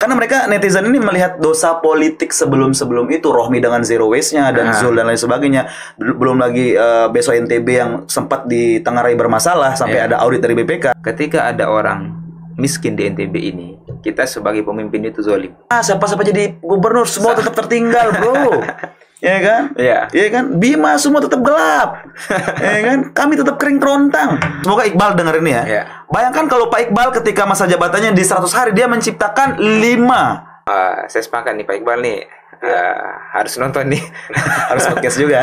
karena mereka netizen ini melihat dosa politik sebelum itu, Rohmi dengan zero waste-nya dan Zul dan lain sebagainya. Belum lagi besok NTB yang sempat ditengarai bermasalah sampai ada audit dari BPK. Ketika ada orang miskin di NTB ini, kita sebagai pemimpin itu zolim. Siapa jadi gubernur semua tetap tertinggal, bro. Ya kan? Iya kan? Bima semua tetap gelap. Ya kan? Kami tetap kering kerontang. Semoga Iqbal denger ini ya. Bayangkan kalau Pak Iqbal ketika masa jabatannya di 100 hari dia menciptakan 5. Saya sepakat nih Pak Iqbal nih. Harus nonton nih. Harus podcast juga.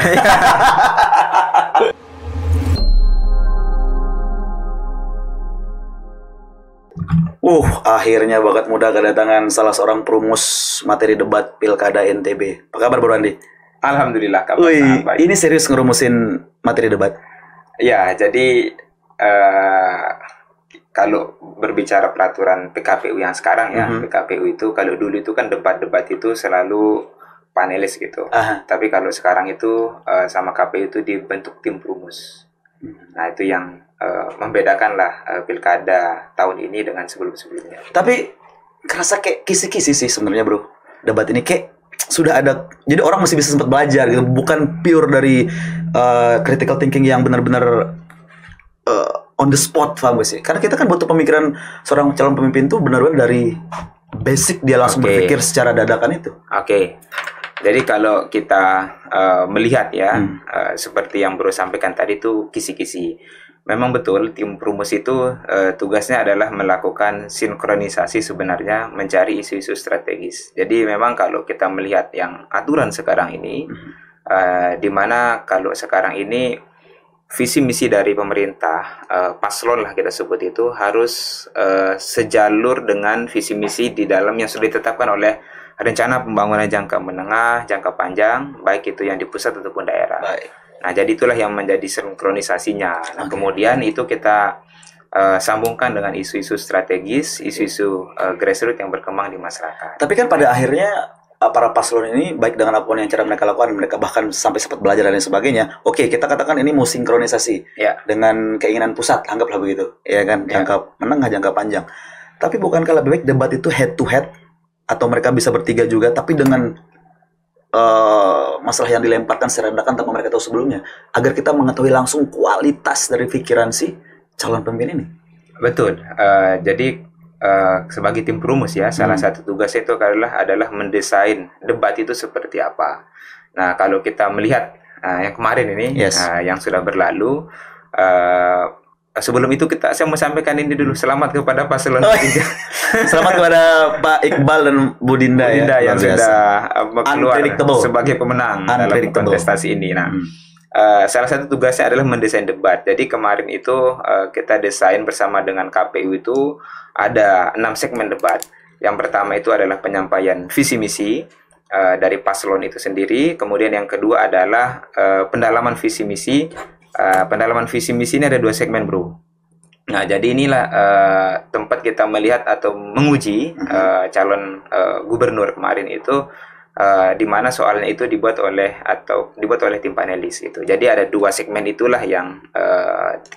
Akhirnya bakat muda kedatangan salah seorang perumus materi debat Pilkada NTB. Apa kabar Bro Andi? Alhamdulillah kabar sangat baik. Ini serius ngerumusin materi debat? Ya, jadi kalau berbicara peraturan PKPU yang sekarang ya, PKPU itu kalau dulu itu kan debat-debat itu selalu panelis gitu. Tapi kalau sekarang itu sama KPU itu dibentuk tim perumus. Nah, itu yang membedakan lah Pilkada tahun ini dengan sebelum-sebelumnya. Tapi kerasa kayak kisi-kisi sih sebenarnya bro. Debat ini kayak sudah ada, jadi orang masih bisa sempat belajar gitu, bukan pure dari critical thinking yang benar-benar on the spot, paham gak sih? Karena kita kan butuh pemikiran seorang calon pemimpin tuh benar-benar dari basic dia langsung berpikir secara dadakan itu. Jadi kalau kita melihat ya, seperti yang Bro sampaikan tadi itu kisi-kisi. Memang betul tim perumus itu tugasnya adalah melakukan sinkronisasi sebenarnya mencari isu-isu strategis. Jadi memang kalau kita melihat yang aturan sekarang ini, di mana kalau sekarang ini visi misi dari pemerintah, paslon lah kita sebut itu harus sejalur dengan visi misi di dalam yang sudah ditetapkan oleh rencana pembangunan jangka menengah, jangka panjang, baik itu yang di pusat ataupun daerah. Nah, jadi itulah yang menjadi sinkronisasinya. Nah, kemudian itu kita sambungkan dengan isu-isu strategis, isu-isu grassroots yang berkembang di masyarakat. Tapi kan pada akhirnya para paslon ini baik dengan apapun yang cara mereka lakukan, mereka bahkan sampai sempat belajar dan lain sebagainya. Oke, kita katakan ini mau sinkronisasi dengan keinginan pusat, anggaplah begitu, ya kan, jangka menengah, jangka panjang. Tapi bukankah lebih baik debat itu head to head, atau mereka bisa bertiga juga, tapi dengan masalah yang dilemparkan secara dadakan tanpa mereka tahu sebelumnya, agar kita mengetahui langsung kualitas dari pikiran si calon pemimpin ini. Betul. Jadi sebagai tim perumus ya, salah satu tugas itu adalah mendesain debat itu seperti apa. Nah, kalau kita melihat yang kemarin ini, yang sudah berlalu, sebelum itu saya mau sampaikan ini dulu, selamat kepada paslon 3. Selamat kepada Pak Iqbal dan Bu Dinda yang sudah keluar sebagai pemenang dalam kontestasi ini. Nah, salah satu tugasnya adalah mendesain debat. Jadi kemarin itu kita desain bersama dengan KPU itu ada 6 segmen debat. Yang pertama itu adalah penyampaian visi misi dari paslon itu sendiri. Kemudian yang kedua adalah pendalaman visi misi. Pendalaman visi misi ini ada 2 segmen bro. Nah, jadi inilah tempat kita melihat atau menguji calon gubernur kemarin itu, di mana soalnya itu dibuat oleh tim panelis gitu. Jadi ada 2 segmen itulah yang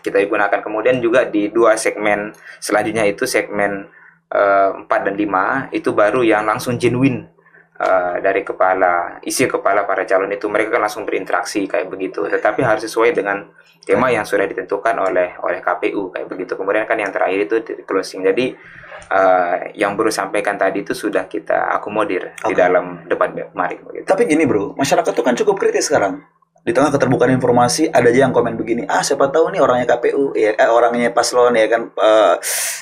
kita gunakan. Kemudian juga di 2 segmen selanjutnya itu segmen 4 dan 5 itu baru yang langsung genuine. Dari isi kepala para calon itu, mereka kan langsung berinteraksi kayak begitu, tetapi harus sesuai dengan tema yang sudah ditentukan oleh KPU kayak begitu. Kemudian kan yang terakhir itu di closing. Jadi yang baru sampaikan tadi itu sudah kita akomodir di dalam debat kemarin begitu. Tapi gini bro, masyarakat itu kan cukup kritis sekarang. Di tengah keterbukaan informasi, ada aja yang komen begini, siapa tahu nih orangnya KPU, orangnya paslon ya kan,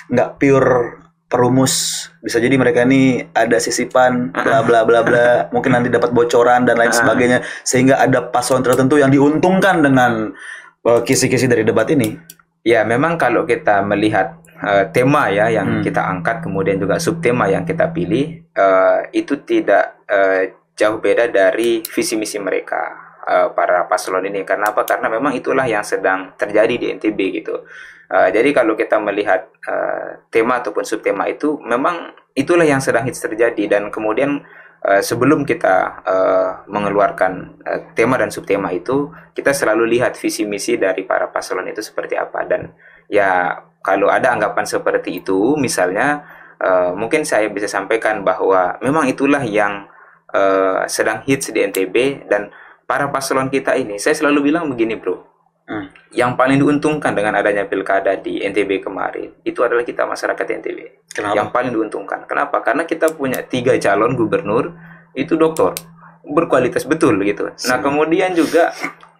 nggak pure perumus, bisa jadi mereka ini ada sisipan bla bla bla bla, mungkin nanti dapat bocoran dan lain sebagainya, sehingga ada paslon tertentu yang diuntungkan dengan kisi-kisi dari debat ini. Ya, memang kalau kita melihat tema ya yang kita angkat, kemudian juga subtema yang kita pilih, itu tidak jauh beda dari visi misi mereka, para paslon ini. Karena apa? Karena memang itulah yang sedang terjadi di NTB gitu. Jadi kalau kita melihat tema ataupun subtema itu, memang itulah yang sedang hits terjadi. Dan kemudian sebelum kita mengeluarkan tema dan subtema itu, kita selalu lihat visi misi dari para paslon itu seperti apa. Dan ya kalau ada anggapan seperti itu, misalnya mungkin saya bisa sampaikan bahwa memang itulah yang sedang hits di NTB, dan para paslon kita ini, saya selalu bilang begini bro, yang paling diuntungkan dengan adanya pilkada di NTB kemarin itu adalah kita masyarakat NTB. Kenapa? Yang paling diuntungkan. Kenapa? Karena kita punya 3 calon gubernur itu doktor, berkualitas betul gitu. Nah kemudian juga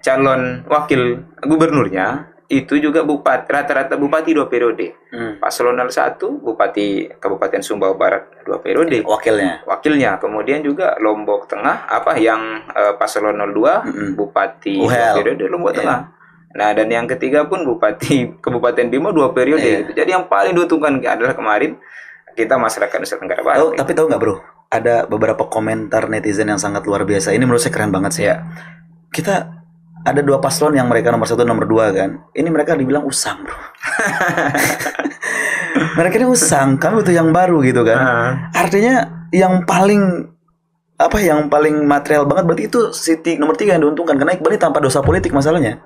calon wakil gubernurnya itu juga bupati, rata-rata bupati 2 periode. Paslon 01 bupati Kabupaten Sumbawa Barat 2 periode. Wakilnya. Kemudian juga Lombok Tengah yang paslon 02 bupati 2 periode Lombok Tengah. Nah dan yang ketiga pun bupati Kabupaten Bima 2 periode. Jadi yang paling diuntungkan adalah kemarin kita masyarakat Nusa Tenggara Barat. Tapi tahu nggak bro? Ada beberapa komentar netizen yang sangat luar biasa. Ini menurut saya keren banget sih. Kita ada 2 paslon yang mereka nomor 1 nomor 2 kan. Ini mereka dibilang usang bro. Mereka ini usang, kami butuh yang baru gitu kan. Artinya yang paling material banget berarti itu Siti nomor 3 yang diuntungkan, karena Iqbal ini tanpa dosa politik masalahnya.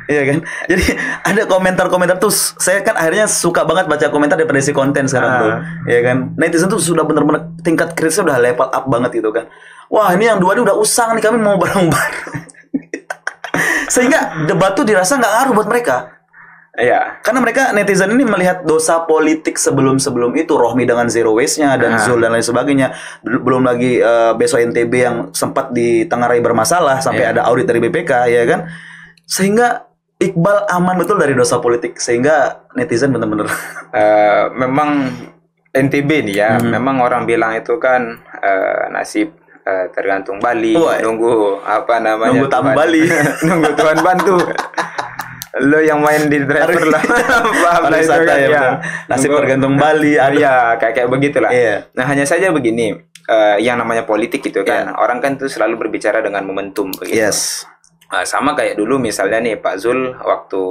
Iya kan. Jadi ada komentar-komentar tuh, saya kan akhirnya suka banget baca komentar daripada isi konten sekarang bro. Iya kan. Netizen tuh sudah benar-benar tingkat kritisnya udah level up banget gitu kan. Wah ini yang 2 ini udah usang nih, kami mau bareng-bareng. Sehingga debat tuh dirasa nggak ngaruh buat mereka. Iya. Karena mereka netizen ini melihat dosa politik sebelum itu, Rohmi dengan zero waste-nya dan Zul dan lain sebagainya. Belum lagi besok NTB yang sempat ditengarai bermasalah sampai ada audit dari BPK ya kan. Sehingga Iqbal aman betul dari dosa politik, sehingga netizen benar-benar memang NTB nih ya, memang orang bilang itu kan nasib tergantung Bali, nunggu tamu Bali. Nunggu Tuhan bantu. Lo yang main di driver lah. Paham lah itu kan ya. Nasib tergantung Bali. Ya kayak begitulah. Nah hanya saja begini, yang namanya politik gitu kan, orang kan tuh selalu berbicara dengan momentum begitu. Sama kayak dulu misalnya nih Pak Zul waktu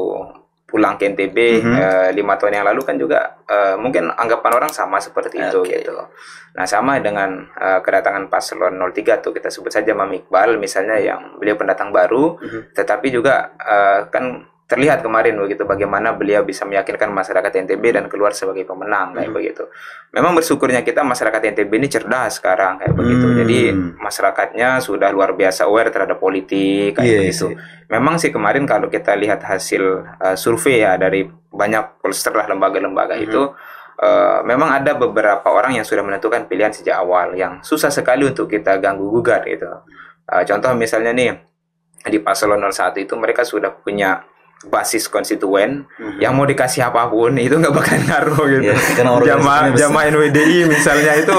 pulang ke NTB 5 tahun yang lalu kan juga mungkin anggapan orang sama seperti itu gitu. Nah sama dengan kedatangan paslon 03 tuh, kita sebut saja Mam Iqbal misalnya, yang beliau pendatang baru, tetapi juga kan terlihat kemarin begitu bagaimana beliau bisa meyakinkan masyarakat NTB dan keluar sebagai pemenang kayak begitu. Memang bersyukurnya kita masyarakat NTB ini cerdas sekarang kayak begitu. Jadi masyarakatnya sudah luar biasa aware terhadap politik kayak begitu. Memang sih kemarin kalau kita lihat hasil survei ya dari banyak polster lah, lembaga-lembaga itu memang ada beberapa orang yang sudah menentukan pilihan sejak awal yang susah sekali untuk kita ganggu gugat gitu. Contoh misalnya nih di paslon 01 itu mereka sudah punya basis konstituen yang mau dikasih apapun itu nggak bakal ngaruh gitu. Jamaah NWDI misalnya itu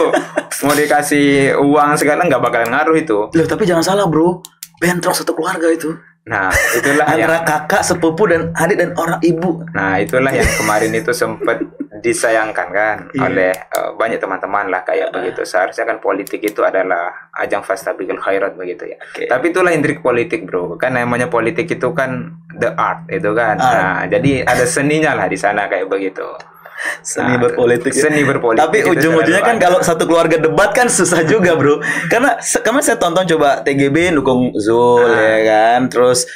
mau dikasih uang segala nggak bakal ngaruh itu. Loh, tapi jangan salah bro, bentrok satu keluarga itu. Nah itulah antara kakak, sepupu, dan adik dan orang ibu. Nah itulah yang kemarin itu sempat disayangkan kan oleh banyak teman-teman lah kayak begitu. Seharusnya kan politik itu adalah ajang fastabiqul khairat begitu ya. Tapi itulah intrik politik bro. Kan namanya politik itu kan the art itu kan. Nah jadi ada seninya lah di sana kayak begitu. Seni berpolitik. Seni berpolitik. Tapi ujung-ujungnya kan kalau satu keluarga debat kan susah juga bro. Karena kemarin saya tonton coba TGB dukung Zul ya kan. Terus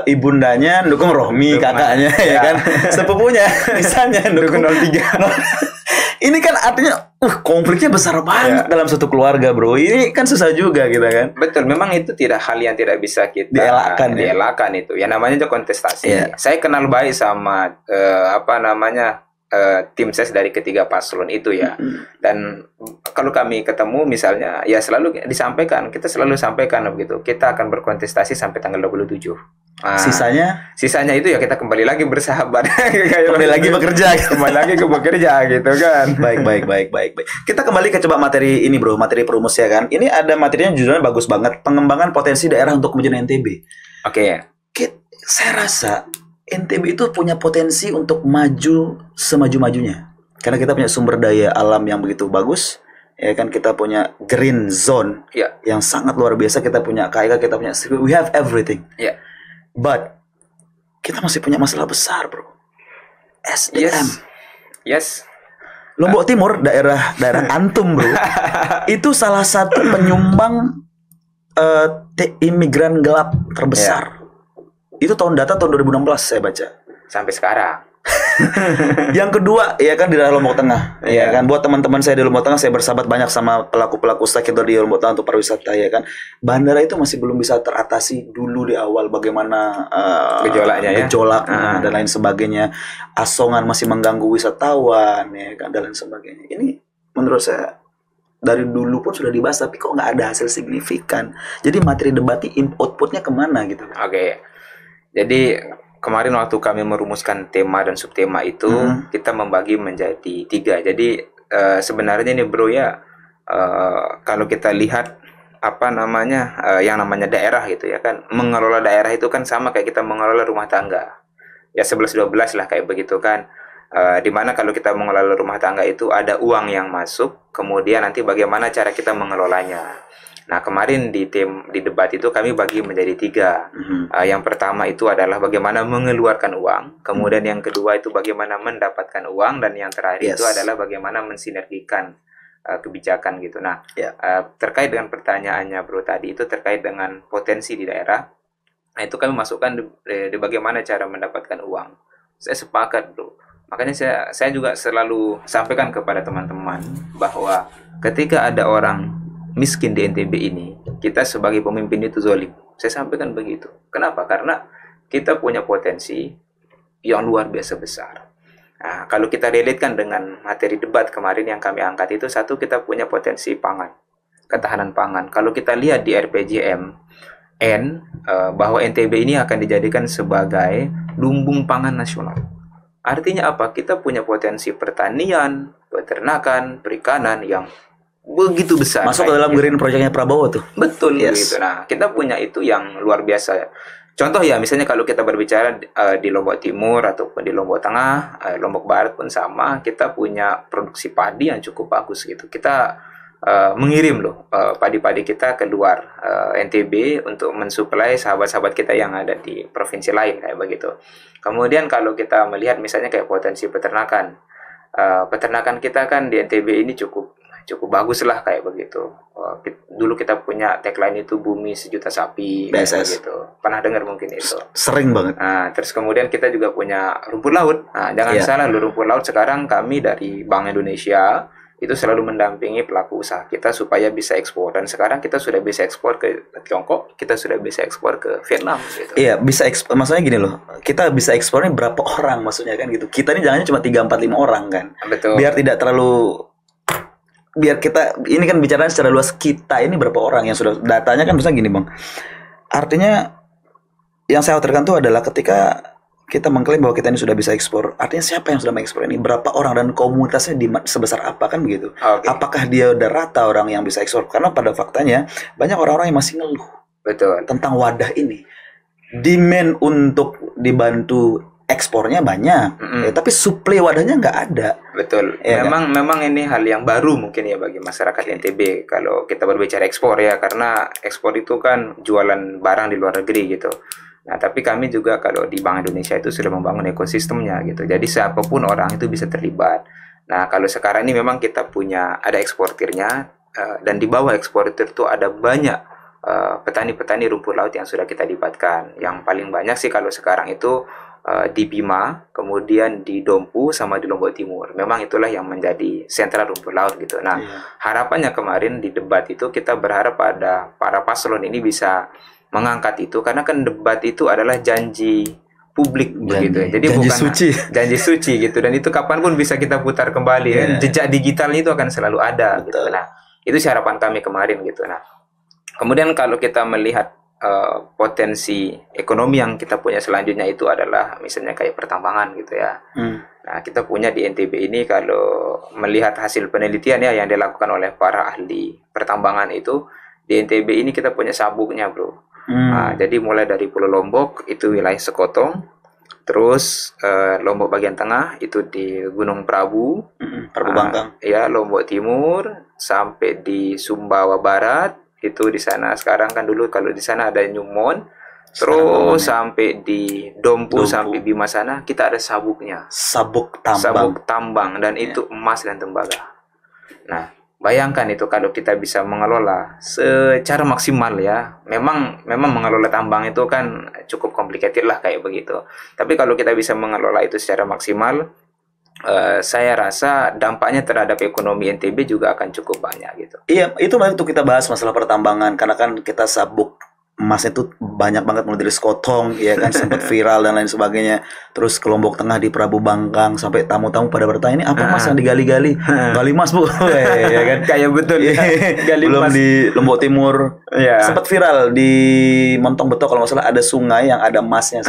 ibundanya dukung Rohmi, kakaknya ya kan. Sepupunya misalnya dukung 03. Ini kan artinya konfliknya besar banget dalam satu keluarga bro. Ini kan susah juga gitu kan. Betul, memang itu tidak hal yang tidak bisa kita dielakkan itu. Ya namanya juga kontestasi. Saya kenal baik sama tim ses dari ketiga paslon itu ya. Dan kalau kami ketemu misalnya ya selalu disampaikan, kita selalu sampaikan begitu, kita akan berkontestasi sampai tanggal 27. Sisanya itu ya kita kembali lagi bersahabat. Kembali lagi bekerja. Kembali lagi ke bekerja gitu kan. Baik. Kita kembali ke coba materi ini bro, materi perumus ya kan. Ini ada materinya judulnya bagus banget, pengembangan potensi daerah untuk kemajuan NTB. Saya rasa NTB itu punya potensi untuk maju semaju-majunya. Karena kita punya sumber daya alam yang begitu bagus. Ya kan, kita punya green zone yang sangat luar biasa. Kita punya KIK, kita punya, we have everything. But kita masih punya masalah besar, bro. SDM. Lombok Timur, daerah antum, bro. Itu salah satu penyumbang imigran gelap terbesar. Itu tahun 2016 saya baca. Sampai sekarang. Yang kedua, ya kan di daerah Lombok Tengah, ya kan. Buat teman-teman saya di Lombok Tengah, saya bersahabat banyak sama pelaku-pelaku sektor di Lombok Tengah untuk pariwisata, ya kan. Bandara itu masih belum bisa teratasi dulu di awal bagaimana gejolaknya dan lain sebagainya. Asongan masih mengganggu wisatawan, ya kan, dan lain sebagainya. Ini menurut saya dari dulu pun sudah dibahas, tapi kok nggak ada hasil signifikan. Jadi materi debat outputnya kemana gitu? Oke. Jadi kemarin waktu kami merumuskan tema dan subtema itu, kita membagi menjadi 3. Jadi sebenarnya ini bro ya, kalau kita lihat yang namanya daerah gitu ya kan, mengelola daerah itu kan sama kayak kita mengelola rumah tangga. Ya 11-12 lah kayak begitu kan. Dimana kalau kita mengelola rumah tangga itu ada uang yang masuk, kemudian nanti bagaimana cara kita mengelolanya. Nah, kemarin di debat itu kami bagi menjadi 3. Yang pertama itu adalah bagaimana mengeluarkan uang, kemudian yang kedua itu bagaimana mendapatkan uang, dan yang terakhir itu adalah bagaimana mensinergikan kebijakan gitu. Nah, terkait dengan pertanyaannya bro tadi itu terkait dengan potensi di daerah, nah itu kami masukkan di bagaimana cara mendapatkan uang. Saya sepakat bro. Makanya saya juga selalu sampaikan kepada teman-teman bahwa ketika ada orang miskin di NTB ini, kita sebagai pemimpin itu zolim. Saya sampaikan begitu. Kenapa? Karena kita punya potensi yang luar biasa besar. Nah, kalau kita relatekan dengan materi debat kemarin yang kami angkat itu, satu, kita punya potensi pangan, ketahanan pangan. Kalau kita lihat di RPJMN, bahwa NTB ini akan dijadikan sebagai lumbung pangan nasional. Artinya apa? Kita punya potensi pertanian, peternakan, perikanan yang begitu besar. Masuk ke dalam green projectnya Prabowo tuh. Betul gitu. Nah, kita punya itu yang luar biasa. Contoh ya, misalnya kalau kita berbicara di Lombok Timur ataupun di Lombok Tengah, Lombok Barat pun sama, kita punya produksi padi yang cukup bagus gitu. Kita mengirim loh padi-padi kita keluar NTB untuk mensuplai sahabat-sahabat kita yang ada di provinsi lain kayak begitu. Kemudian kalau kita melihat misalnya kayak potensi peternakan, peternakan kita kan di NTB ini cukup bagus lah kayak begitu. Dulu kita punya tagline itu bumi sejuta sapi BSS gitu. Pernah dengar mungkin itu? Sering banget. Nah, terus kemudian kita juga punya rumput laut. Nah, jangan salah loh, rumput laut sekarang kami dari Bank Indonesia itu selalu mendampingi pelaku usaha kita supaya bisa ekspor, dan sekarang kita sudah bisa ekspor ke Tiongkok, kita sudah bisa ekspor ke Vietnam gitu. Iya, bisa ekspor. Maksudnya gini loh, kita bisa ekspornya berapa orang maksudnya kan gitu. Kita ini jangannya cuma 3, 4, 5 orang kan. Betul. Biar tidak terlalu, biar kita ini kan bicara secara luas, kita ini berapa orang yang sudah, datanya kan misalnya gini Bang. Artinya yang saya khawatirkan tuh adalah ketika kita mengklaim bahwa kita ini sudah bisa ekspor, artinya siapa yang sudah mengekspor ini, berapa orang, dan komunitasnya sebesar apa kan begitu. Apakah dia udah rata orang yang bisa ekspor? Karena pada faktanya banyak orang-orang yang masih ngeluh tentang wadah ini. Demand untuk dibantu ekspornya banyak, tapi suplai wadahnya nggak ada. Betul. Ya, memang ini hal yang baru mungkin ya bagi masyarakat NTB kalau kita berbicara ekspor ya, karena ekspor itu kan jualan barang di luar negeri gitu. Nah, tapi kami juga kalau di Bank Indonesia itu sudah membangun ekosistemnya gitu. Jadi siapapun orang itu bisa terlibat. Nah, kalau sekarang ini memang kita punya, ada eksportirnya, dan di bawah eksportir itu ada banyak petani-petani rumput laut yang sudah kita libatkan. Yang paling banyak sih kalau sekarang itu di Bima, kemudian di Dompu sama di Lombok Timur. Memang itulah yang menjadi sentra rumput laut gitu. Nah, harapannya kemarin di debat itu kita berharap pada para paslon ini bisa mengangkat itu, karena kan debat itu adalah janji publik begitu ya. Jadi bukan janji suci gitu, dan itu kapanpun bisa kita putar kembali kan. Jejak digitalnya itu akan selalu ada gitu. Nah, itu harapan kami kemarin gitu. Nah, kemudian kalau kita melihat potensi ekonomi yang kita punya selanjutnya itu adalah misalnya kayak pertambangan gitu ya. Nah, kita punya di NTB ini kalau melihat hasil penelitian ya yang dilakukan oleh para ahli pertambangan itu, di NTB ini kita punya sabuknya bro. Nah, jadi mulai dari Pulau Lombok itu wilayah Sekotong, terus Lombok bagian tengah itu di Gunung Prabu, Bangkang. Ya, Lombok Timur sampai di Sumbawa Barat itu di sana sekarang kan, dulu kalau di sana ada Nyumon, terus sampai di Dompu sampai Bima sana kita ada sabuknya. Sabuk tambang. Dan itu emas dan tembaga. Nah, bayangkan itu kalau kita bisa mengelola secara maksimal ya. Memang mengelola tambang itu kan cukup complicated lah kayak begitu. Tapi kalau kita bisa mengelola itu secara maksimal, saya rasa dampaknya terhadap ekonomi NTB juga akan cukup banyak gitu. Iya, itu banyak tuh kita bahas masalah pertambangan karena kan kita sabuk emas itu banyak banget mulai dari Sekotong ya kan sempat viral dan lain sebagainya, terus ke Lombok Tengah di Prabu Bangkang sampai tamu-tamu pada bertanya ini apa mas yang digali-gali. Gali mas bu ya kan kayak betul ya. Gali belum mas. Di Lombok Timur sempat viral di Montong Beto kalau nggak salah ada sungai yang ada emasnya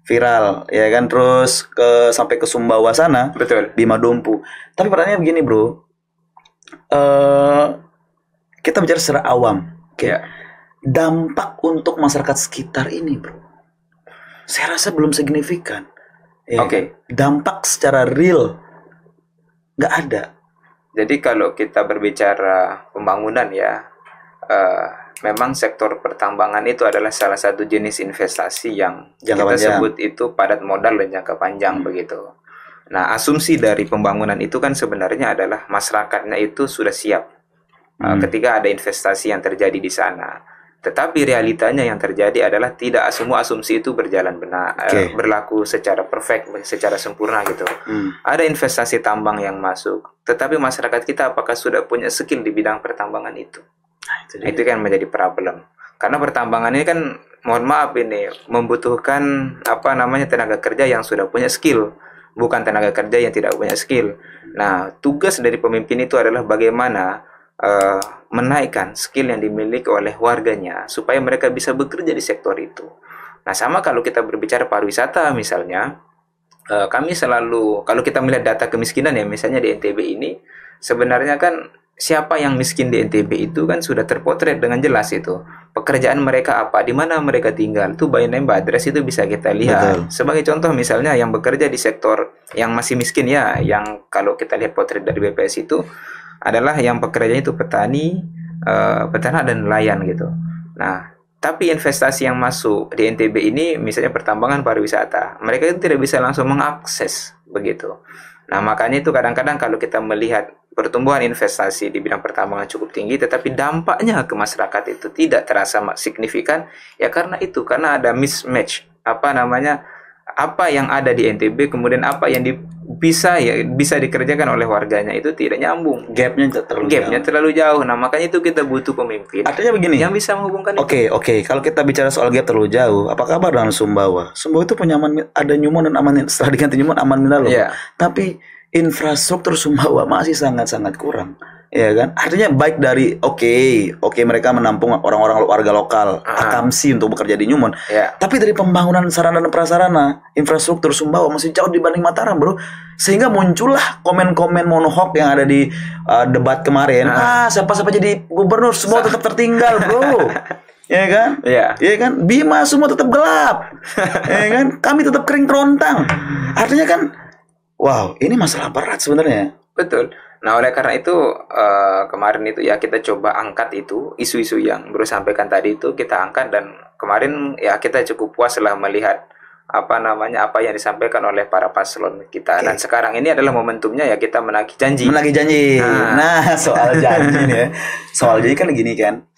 viral ya kan, terus sampai ke Sumbawa sana betul di Madumpu. Tapi pertanyaannya begini bro, kita bicara secara awam dampak untuk masyarakat sekitar ini bro, saya rasa belum signifikan. Dampak secara real nggak ada. Jadi kalau kita berbicara pembangunan ya, memang sektor pertambangan itu adalah salah satu jenis investasi yang kita sebut itu padat modal dan jangka panjang begitu. Nah, asumsi dari pembangunan itu kan sebenarnya adalah masyarakatnya itu sudah siap ketika ada investasi yang terjadi di sana. Tetapi realitanya yang terjadi adalah tidak semua asumsi itu berjalan benar, berlaku secara perfect, secara sempurna gitu. Ada investasi tambang yang masuk, tetapi masyarakat kita apakah sudah punya skill di bidang pertambangan itu? Itu kan menjadi problem. Karena pertambangan ini kan, mohon maaf ini, membutuhkan tenaga kerja yang sudah punya skill, bukan tenaga kerja yang tidak punya skill. Nah, tugas dari pemimpin itu adalah bagaimana menaikkan skill yang dimiliki oleh warganya supaya mereka bisa bekerja di sektor itu. Nah, sama kalau kita berbicara pariwisata misalnya, kami selalu, kalau kita melihat data kemiskinan ya, misalnya di NTB ini, sebenarnya kan siapa yang miskin di NTB itu kan sudah terpotret dengan jelas itu. Pekerjaan mereka apa, di mana mereka tinggal, itu by name by address itu bisa kita lihat. Sebagai contoh misalnya yang bekerja di sektor yang masih miskin ya, yang kalau kita lihat potret dari BPS itu adalah yang pekerjanya itu petani, peternak dan nelayan gitu. Nah, tapi investasi yang masuk di NTB ini misalnya pertambangan, pariwisata, mereka itu tidak bisa langsung mengakses begitu. Nah, makanya itu kadang-kadang kalau kita melihat pertumbuhan investasi di bidang pertambangan cukup tinggi, tetapi dampaknya ke masyarakat itu tidak terasa signifikan, ya karena ada mismatch, apa yang ada di NTB, kemudian apa yang bisa dikerjakan oleh warganya itu tidak nyambung. Gapnya terlalu jauh. Nah, makanya itu kita butuh pemimpin. Artinya begini, yang bisa menghubungkan itu. Oke. Kalau kita bicara soal gap terlalu jauh, apa kabar dengan Sumbawa? Sumbawa itu punya ada Nyumon dan Aman, setelah diganti Nyumon Aman Minalo. Tapi infrastruktur Sumbawa masih sangat-sangat kurang. Ya kan? Artinya baik dari mereka menampung orang-orang warga lokal, akamsi untuk bekerja di Nyumon. Tapi dari pembangunan sarana dan prasarana, infrastruktur Sumbawa masih jauh dibanding Mataram, bro. Sehingga muncullah komen-komen monohok yang ada di debat kemarin. Siapa-siapa jadi gubernur, semua tetap tertinggal, bro. Ya kan? Ya kan? Bima semua tetap gelap. Ya kan? Kami tetap kering kerontang. Artinya kan, wow, ini masalah berat sebenarnya. Betul. Nah, oleh karena itu kemarin itu ya kita coba angkat itu isu-isu yang Bro sampaikan tadi itu kita angkat, dan kemarin ya kita cukup puas lah melihat apa yang disampaikan oleh para paslon kita. Dan sekarang ini adalah momentumnya ya kita menagih janji. Nah, soal janji nih ya. Soal janji kan gini kan.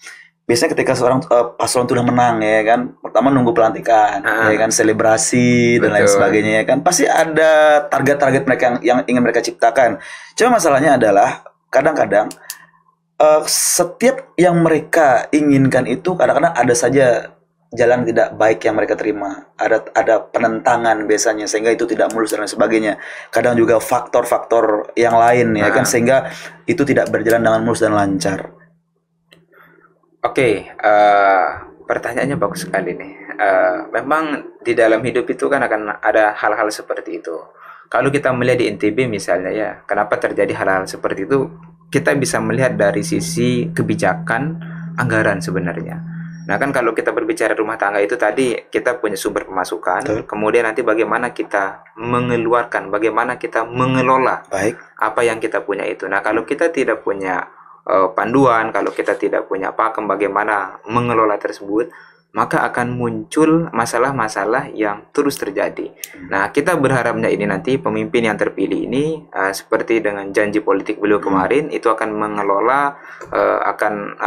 Biasanya ketika seorang paslon sudah menang ya kan, pertama nunggu pelantikan, ya kan, selebrasi dan lain sebagainya ya kan, pasti ada target-target mereka yang ingin mereka ciptakan. Cuma masalahnya adalah kadang-kadang setiap yang mereka inginkan itu kadang-kadang ada saja jalan tidak baik yang mereka terima, ada penentangan biasanya sehingga itu tidak mulus dan lain sebagainya. Kadang juga faktor-faktor yang lain ya kan, sehingga itu tidak berjalan dengan mulus dan lancar. Pertanyaannya bagus sekali nih. Memang di dalam hidup itu kan akan ada hal-hal seperti itu. Kalau kita melihat di NTB misalnya ya, kenapa terjadi hal-hal seperti itu? Kita bisa melihat dari sisi kebijakan anggaran sebenarnya. Nah kan kalau kita berbicara rumah tangga itu tadi kita punya sumber pemasukan, kemudian nanti bagaimana kita mengeluarkan, bagaimana kita mengelola apa yang kita punya itu. Nah kalau kita tidak punya panduan, kalau kita tidak punya pakem bagaimana mengelola tersebut, maka akan muncul masalah-masalah yang terus terjadi. Nah, kita berharapnya ini nanti pemimpin yang terpilih ini seperti dengan janji politik beliau kemarin itu akan mengelola akan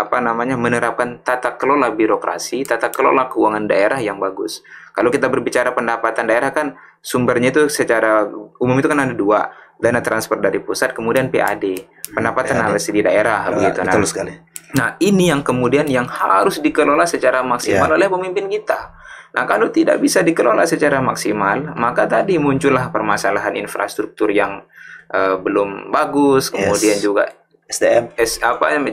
menerapkan tata kelola birokrasi, tata kelola keuangan daerah yang bagus. Kalau kita berbicara pendapatan daerah kan sumbernya itu secara umum itu kan ada dua, dana transfer dari pusat kemudian PAD, pendapatan alokasi di daerah begitu. Betul sekali. Nah, ini yang kemudian yang harus dikelola secara maksimal oleh pemimpin kita. Nah, kalau tidak bisa dikelola secara maksimal, maka tadi muncullah permasalahan infrastruktur yang belum bagus, kemudian juga SDM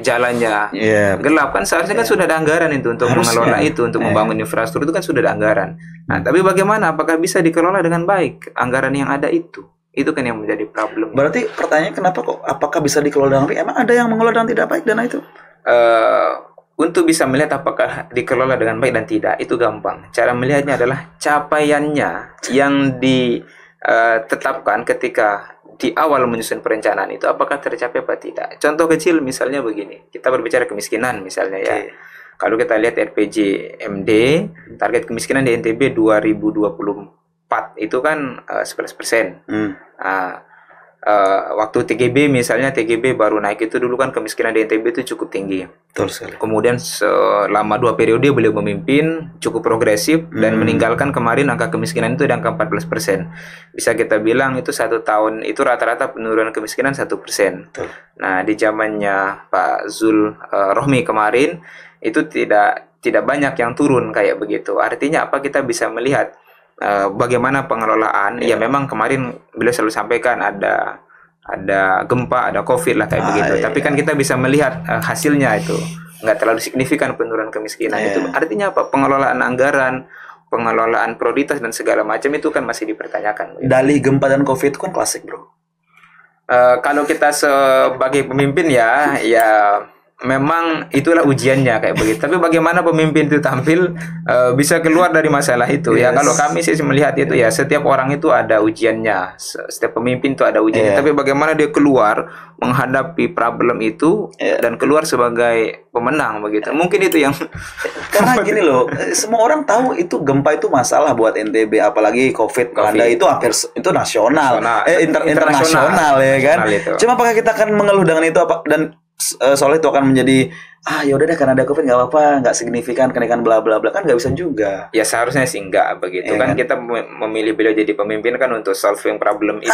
jalannya gelap kan seharusnya kan sudah ada anggaran itu untuk mengelola itu, untuk membangun infrastruktur itu kan sudah ada anggaran. Nah, tapi bagaimana apakah bisa dikelola dengan baik anggaran yang ada itu? Itu kan yang menjadi problem. Berarti pertanyaannya kenapa kok apakah bisa dikelola dengan baik? Emang ada yang mengelola dengan tidak baik dana itu? Untuk bisa melihat apakah dikelola dengan baik dan tidak itu gampang. Cara melihatnya adalah capaiannya yang ditetapkan ketika di awal menyusun perencanaan itu apakah tercapai apa tidak. Contoh kecil misalnya begini, kita berbicara kemiskinan misalnya ya. Kalau kita lihat RPJMD, target kemiskinan di NTB 2024 itu kan 11%. Waktu TGB misalnya, TGB baru naik itu dulu kan kemiskinan di NTB itu cukup tinggi. Betul sekali. Kemudian selama 2 periode beliau memimpin cukup progresif dan meninggalkan kemarin angka kemiskinan itu di angka 14%. Bisa kita bilang itu 1 tahun itu rata-rata penurunan kemiskinan 1%. Nah, di zamannya Pak Zul Rohmi kemarin itu tidak banyak yang turun kayak begitu. Artinya apa, kita bisa melihat bagaimana pengelolaan. Ya memang kemarin beliau selalu sampaikan ada gempa, ada COVID lah kayak begitu. Tapi kan kita bisa melihat hasilnya itu nggak terlalu signifikan penurunan kemiskinan itu. Artinya apa? Pengelolaan anggaran, pengelolaan prioritas dan segala macam itu kan masih dipertanyakan. Dalih gempa dan COVID itu kan klasik, bro. Kalau kita sebagai pemimpin ya memang itulah ujiannya kayak begitu. Tapi bagaimana pemimpin itu tampil bisa keluar dari masalah itu ya. Kalau kami sih melihat itu ya, setiap orang itu ada ujiannya, setiap pemimpin itu ada ujiannya. Tapi bagaimana dia keluar menghadapi problem itu dan keluar sebagai pemenang begitu. Mungkin itu yang karena gini loh, semua orang tahu itu gempa itu masalah buat NTB, apalagi COVID. Ada itu hampir itu nasional, internasional ya kan. Cuma apakah kita akan mengeluh dengan itu apa dan soalnya itu akan menjadi ya udah deh karena ada COVID nggak apa-apa, nggak signifikan kenaikan bla bla bla, kan nggak bisa juga. Ya seharusnya sih enggak begitu kan. Kita memilih beliau jadi pemimpin kan untuk solving problem itu.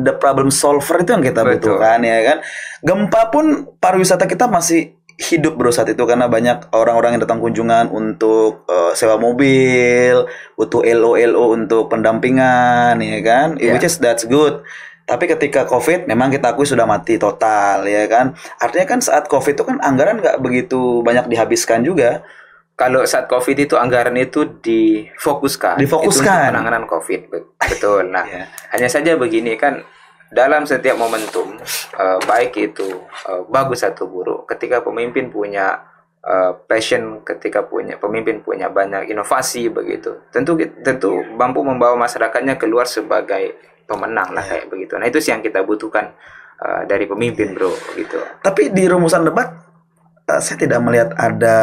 The problem solver itu yang kita butuhkan ya kan. Gempa pun pariwisata kita masih hidup bro saat itu karena banyak orang-orang yang datang kunjungan untuk sewa mobil, butuh LO untuk pendampingan ya kan. Which is that's good. Tapi ketika COVID memang kita akui sudah mati total ya kan. Artinya kan saat COVID itu kan anggaran nggak begitu banyak dihabiskan juga. Kalau saat COVID itu anggaran itu difokuskan. Itu untuk penanganan COVID. Betul. Nah, hanya saja begini kan, dalam setiap momentum baik itu bagus atau buruk, ketika pemimpin punya passion, ketika pemimpin punya banyak inovasi begitu, tentu mampu membawa masyarakatnya keluar sebagai pemenang lah kayak begitu. Nah, itu sih yang kita butuhkan dari pemimpin bro gitu. Tapi di rumusan debat saya tidak melihat ada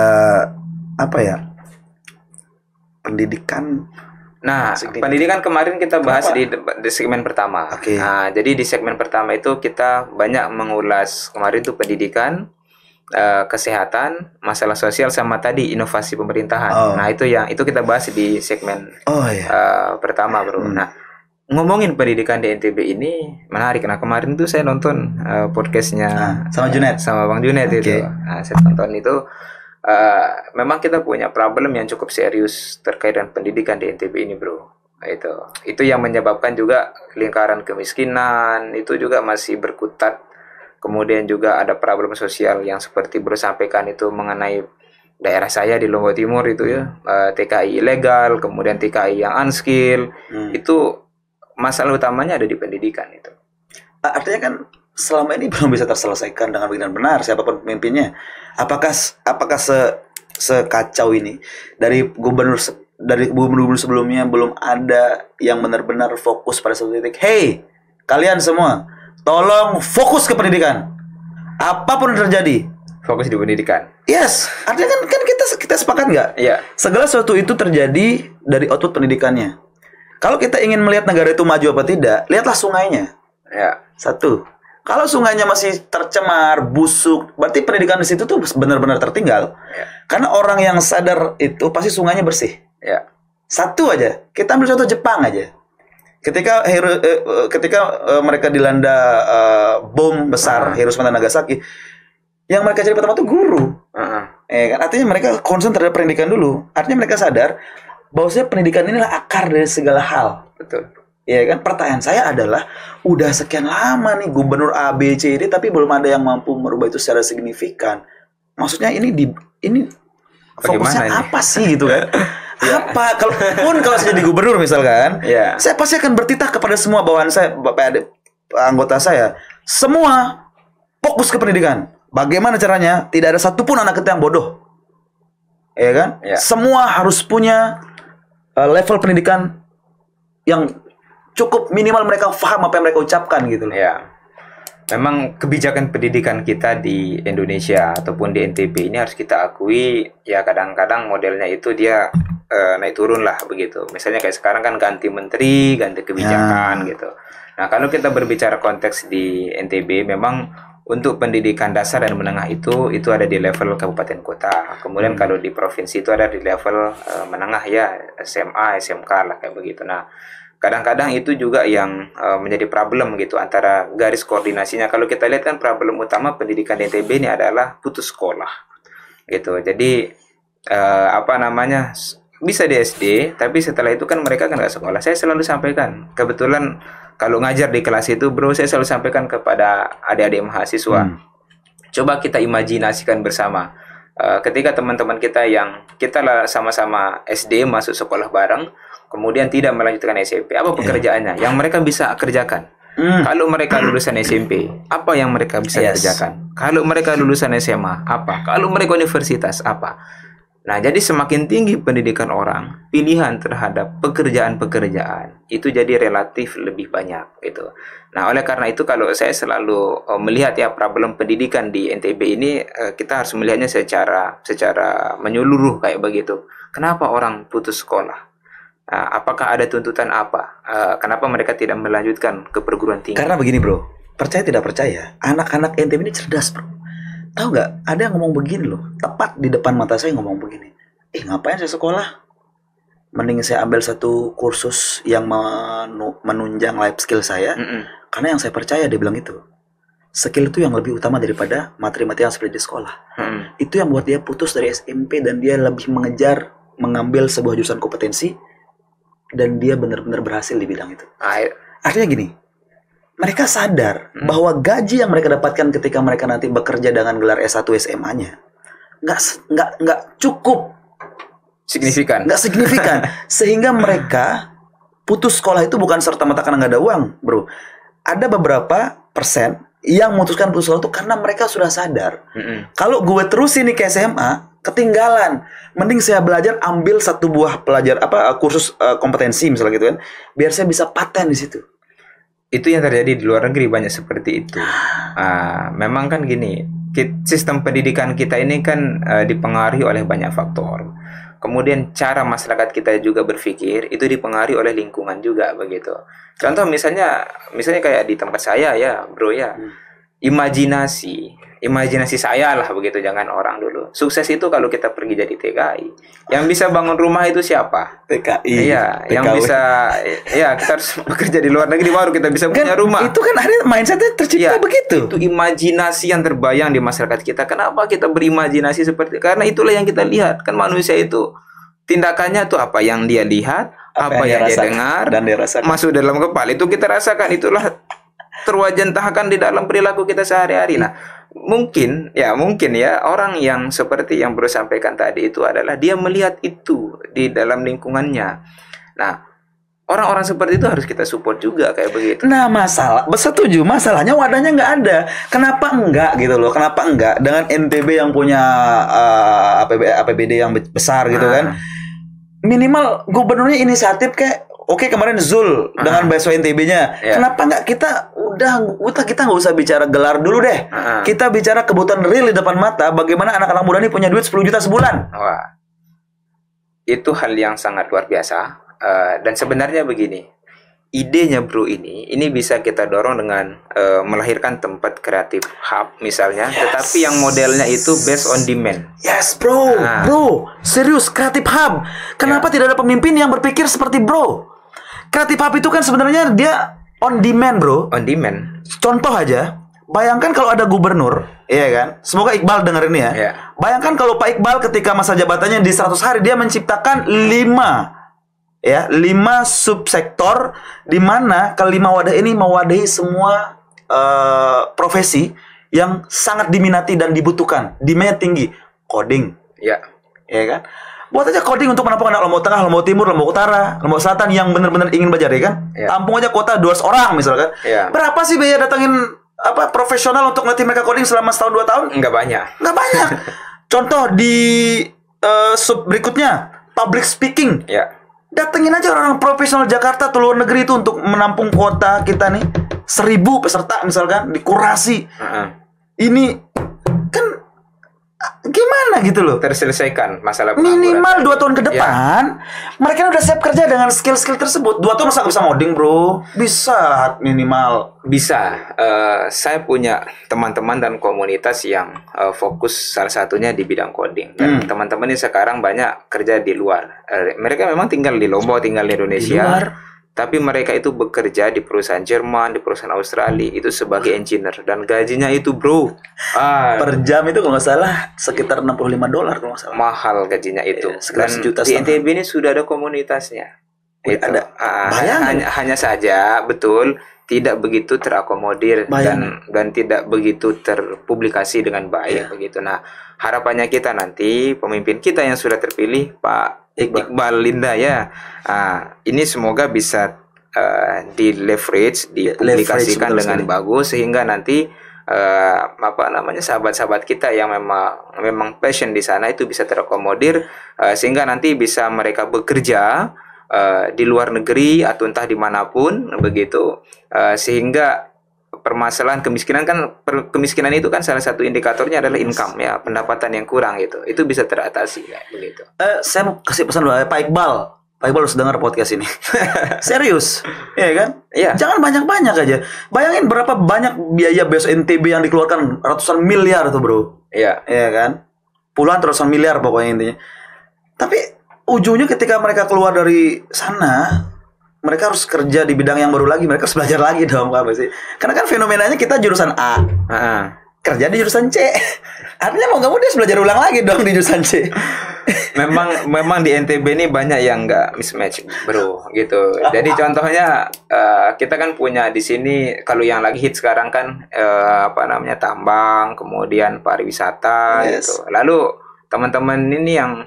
pendidikan. Nah, pendidikan kemarin kita bahas di segmen pertama. Nah, jadi di segmen pertama itu kita banyak mengulas kemarin itu pendidikan, kesehatan, masalah sosial sama tadi inovasi pemerintahan. Nah, itu kita bahas di segmen pertama bro. Nah, ngomongin pendidikan di NTB ini menarik. Nah, kemarin tuh saya nonton podcastnya sama Junet, sama Bang Junet itu. Nah, saya tonton itu. Memang kita punya problem yang cukup serius terkait dengan pendidikan di NTB ini, bro. Itu yang menyebabkan juga lingkaran kemiskinan itu juga masih berkutat. Kemudian juga ada problem sosial yang seperti bro sampaikan itu mengenai daerah saya di Lombok Timur itu ya, TKI ilegal, kemudian TKI yang unskill. Itu masalah utamanya ada di pendidikan itu. Artinya kan selama ini belum bisa terselesaikan dengan benar benar siapapun pemimpinnya. Apakah sekacau ini dari gubernur sebelumnya belum ada yang benar-benar fokus pada satu titik. Hey, kalian semua, tolong fokus ke pendidikan. Apapun yang terjadi, fokus di pendidikan. Yes, artinya kan kita sepakat nggak? Iya. Segala sesuatu itu terjadi dari output pendidikannya. Kalau kita ingin melihat negara itu maju apa tidak, lihatlah sungainya. Ya. Satu. Kalau sungainya masih tercemar, busuk, berarti pendidikan di situ tuh benar-benar tertinggal. Ya. Karena orang yang sadar itu pasti sungainya bersih. Ya. Satu aja. Kita ambil contoh Jepang aja. Ketika mereka dilanda bom besar Hiroshima dan Nagasaki, yang mereka cari pertama tuh guru. Kan? Artinya mereka concern terhadap pendidikan dulu. Artinya mereka sadar bahwasanya pendidikan inilah akar dari segala hal. Betul. Ya kan, pertanyaan saya adalah udah sekian lama nih gubernur A, B, C, D tapi belum ada yang mampu merubah itu secara signifikan. Maksudnya ini fokusnya apa sih gitu kan? Apa kalau saya jadi gubernur misalkan, saya pasti akan bertitah kepada semua bawahan saya, anggota saya, semua fokus ke pendidikan. Bagaimana caranya? Tidak ada satupun anak kita yang bodoh, ya kan? Semua harus punya level pendidikan yang cukup minimal, mereka paham apa yang mereka ucapkan gitu loh. Ya. Memang kebijakan pendidikan kita di Indonesia ataupun di NTB ini harus kita akui ya kadang-kadang modelnya itu dia naik turun lah begitu. Misalnya kayak sekarang kan ganti menteri, ganti kebijakan gitu. Nah, kalau kita berbicara konteks di NTB memang untuk pendidikan dasar dan menengah itu ada di level kabupaten kota. Kemudian kalau di provinsi itu ada di level menengah ya, SMA, SMK lah kayak begitu. Nah, kadang-kadang itu juga yang menjadi problem gitu antara garis koordinasinya. Kalau kita lihat kan problem utama pendidikan di NTB ini adalah putus sekolah gitu. Jadi bisa di SD, tapi setelah itu kan mereka kan nggak sekolah. Saya selalu sampaikan, kebetulan kalau ngajar di kelas itu bro, saya selalu sampaikan kepada adik-adik mahasiswa, coba kita imajinasikan bersama ketika teman-teman kita yang kita lah sama-sama SD masuk sekolah bareng, kemudian tidak melanjutkan SMP, apa pekerjaannya yang mereka bisa kerjakan? Kalau mereka lulusan SMP, apa yang mereka bisa kerjakan? Kalau mereka lulusan SMA, apa? Kalau mereka universitas, apa? Nah, jadi semakin tinggi pendidikan orang, pilihan terhadap pekerjaan-pekerjaan itu jadi relatif lebih banyak gitu. Nah, oleh karena itu kalau saya selalu melihat ya problem pendidikan di NTB ini, kita harus melihatnya secara menyeluruh kayak begitu. Kenapa orang putus sekolah? Apakah ada tuntutan apa? Kenapa mereka tidak melanjutkan ke perguruan tinggi? Karena begini bro, percaya tidak percaya, anak-anak NTB ini cerdas bro. Tahu nggak? Ada yang ngomong begini loh, tepat di depan mata saya ngomong begini. Ngapain saya sekolah? Mending saya ambil satu kursus yang menunjang life skill saya. Karena yang saya percaya, dia bilang itu, skill itu yang lebih utama daripada materi-materi yang seperti di sekolah. Itu yang buat dia putus dari SMP dan dia lebih mengambil sebuah jurusan kompetensi dan dia benar-benar berhasil di bidang itu. Artinya gini, mereka sadar bahwa gaji yang mereka dapatkan ketika mereka nanti bekerja dengan gelar S1 SMA-nya nggak cukup signifikan. Nggak signifikan. Sehingga mereka putus sekolah itu bukan serta-merta karena nggak ada uang, bro. Ada beberapa persen yang memutuskan putus sekolah itu karena mereka sudah sadar. Kalau gue terus ini ke SMA, ketinggalan. Mending saya belajar, ambil satu buah kursus kompetensi misalnya gitu kan, biar saya bisa paten di situ. Itu yang terjadi di luar negeri, banyak seperti itu. Memang kan gini, sistem pendidikan kita ini kan dipengaruhi oleh banyak faktor. Kemudian cara masyarakat kita juga berpikir itu dipengaruhi oleh lingkungan juga begitu. Contoh misalnya kayak di tempat saya ya, bro ya. Imajinasi saya lah begitu, jangan orang dulu. Sukses itu kalau kita pergi jadi TKI. Yang bisa bangun rumah itu siapa? TKI. Iya, yang bisa kita harus bekerja di luar negeri baru kita bisa punya rumah. Itu kan akhirnya mindsetnya tercipta begitu. Itu imajinasi yang terbayang di masyarakat kita. Kenapa kita berimajinasi seperti itu? Karena itulah yang kita lihat. Kan manusia itu tindakannya tuh apa yang dia lihat, apa yang dia dengar dan dia rasakan, masuk dalam kepala, itu kita rasakan, itulah terwajentahkan di dalam perilaku kita sehari-hari. Nah, mungkin ya orang yang seperti yang Bro sampaikan tadi itu adalah dia melihat itu di dalam lingkungannya. Nah, orang-orang seperti itu harus kita support juga kayak begitu. Nah, setuju, masalahnya wadahnya nggak ada. Kenapa enggak gitu loh? Kenapa enggak dengan NTB yang punya APBD yang besar gitu kan? Minimal gubernurnya inisiatif kayak Oke, kemarin Zul dengan beasiswa NTB-nya. Kenapa nggak kita nggak usah bicara gelar dulu deh. Kita bicara kebutuhan real di depan mata. Bagaimana anak-anak muda ini punya duit 10 juta sebulan. Wah, itu hal yang sangat luar biasa. Dan sebenarnya begini, idenya bro ini bisa kita dorong dengan melahirkan tempat kreatif hub misalnya, tetapi yang modelnya itu based on demand. Yes bro, bro, serius kreatif hub. Kenapa tidak ada pemimpin yang berpikir seperti bro? Kreatif hub itu kan sebenarnya dia on demand bro. On demand. Contoh aja, bayangkan kalau ada gubernur, iya kan? Semoga Iqbal denger ini ya. Bayangkan kalau Pak Iqbal ketika masa jabatannya di 100 hari dia menciptakan 5 subsektor di mana kelima wadah ini mewadahi semua profesi yang sangat diminati dan dibutuhkan. Demand tinggi, coding. Ya kan? Buat aja coding untuk menampung anak Lombok Tengah, Lombok Timur, Lombok Utara, Lombok Selatan yang benar-benar ingin belajar, ya kan? Tampung aja kuota 200 orang misalkan. Berapa sih biaya datangin profesional untuk ngelatih mereka coding selama setahun 2 tahun? Nggak banyak. Contoh di sub berikutnya, public speaking. Datengin aja orang profesional Jakarta atau luar negeri itu untuk menampung kuota kita nih 1000 peserta misalkan, dikurasi. Ini kan gimana gitu loh, terselesaikan masalah minimal 2 tahun ke depan. Mereka udah siap kerja dengan skill-skill tersebut. 2 tahun masa bisa ngoding bro? Bisa minimal. Bisa. Saya punya teman-teman dan komunitas yang fokus salah satunya di bidang coding. Dan teman-teman ini sekarang banyak kerja di luar. Mereka memang tinggal di Lombok, tinggal di Indonesia. Tapi mereka itu bekerja di perusahaan Jerman, di perusahaan Australia itu sebagai engineer, dan gajinya itu bro per jam itu kalau nggak salah sekitar $65 kalau nggak salah. Mahal gajinya itu. Dan di NTB ini sudah ada komunitasnya. Ada. Hanya saja betul tidak begitu terakomodir dan tidak begitu terpublikasi dengan baik begitu. Nah, harapannya kita nanti pemimpin kita yang sudah terpilih Pak Iqbal Linda ya. Ini semoga bisa di leverage, dipublikasikan dengan bagus sehingga nanti sahabat-sahabat kita yang memang passion di sana itu bisa terakomodir sehingga nanti bisa mereka bekerja di luar negeri atau entah dimanapun begitu, sehingga permasalahan kemiskinan itu kan salah satu indikatornya adalah income ya, pendapatan yang kurang itu bisa teratasi ya begitu. Saya mau kasih pesan dulu Pak Iqbal harus dengar podcast ini. Serius, ya kan? Jangan banyak-banyak aja. Bayangin berapa banyak biaya beasiswa NTB yang dikeluarkan, ratusan miliar tuh bro. Iya kan? Puluhan ratusan miliar pokoknya intinya. Tapi ujungnya ketika mereka keluar dari sana, mereka harus kerja di bidang yang baru lagi. Mereka harus belajar lagi dong, apa sih? Karena kan fenomenanya kita jurusan A, kerja di jurusan C. Artinya mau nggak mau dia harus belajar ulang lagi dong di jurusan C. Memang di NTB ini banyak yang nggak mismatch, bro, gitu. Jadi contohnya kita kan punya di sini kalau yang lagi hit sekarang kan tambang, kemudian pariwisata, gitu. Lalu teman-teman ini yang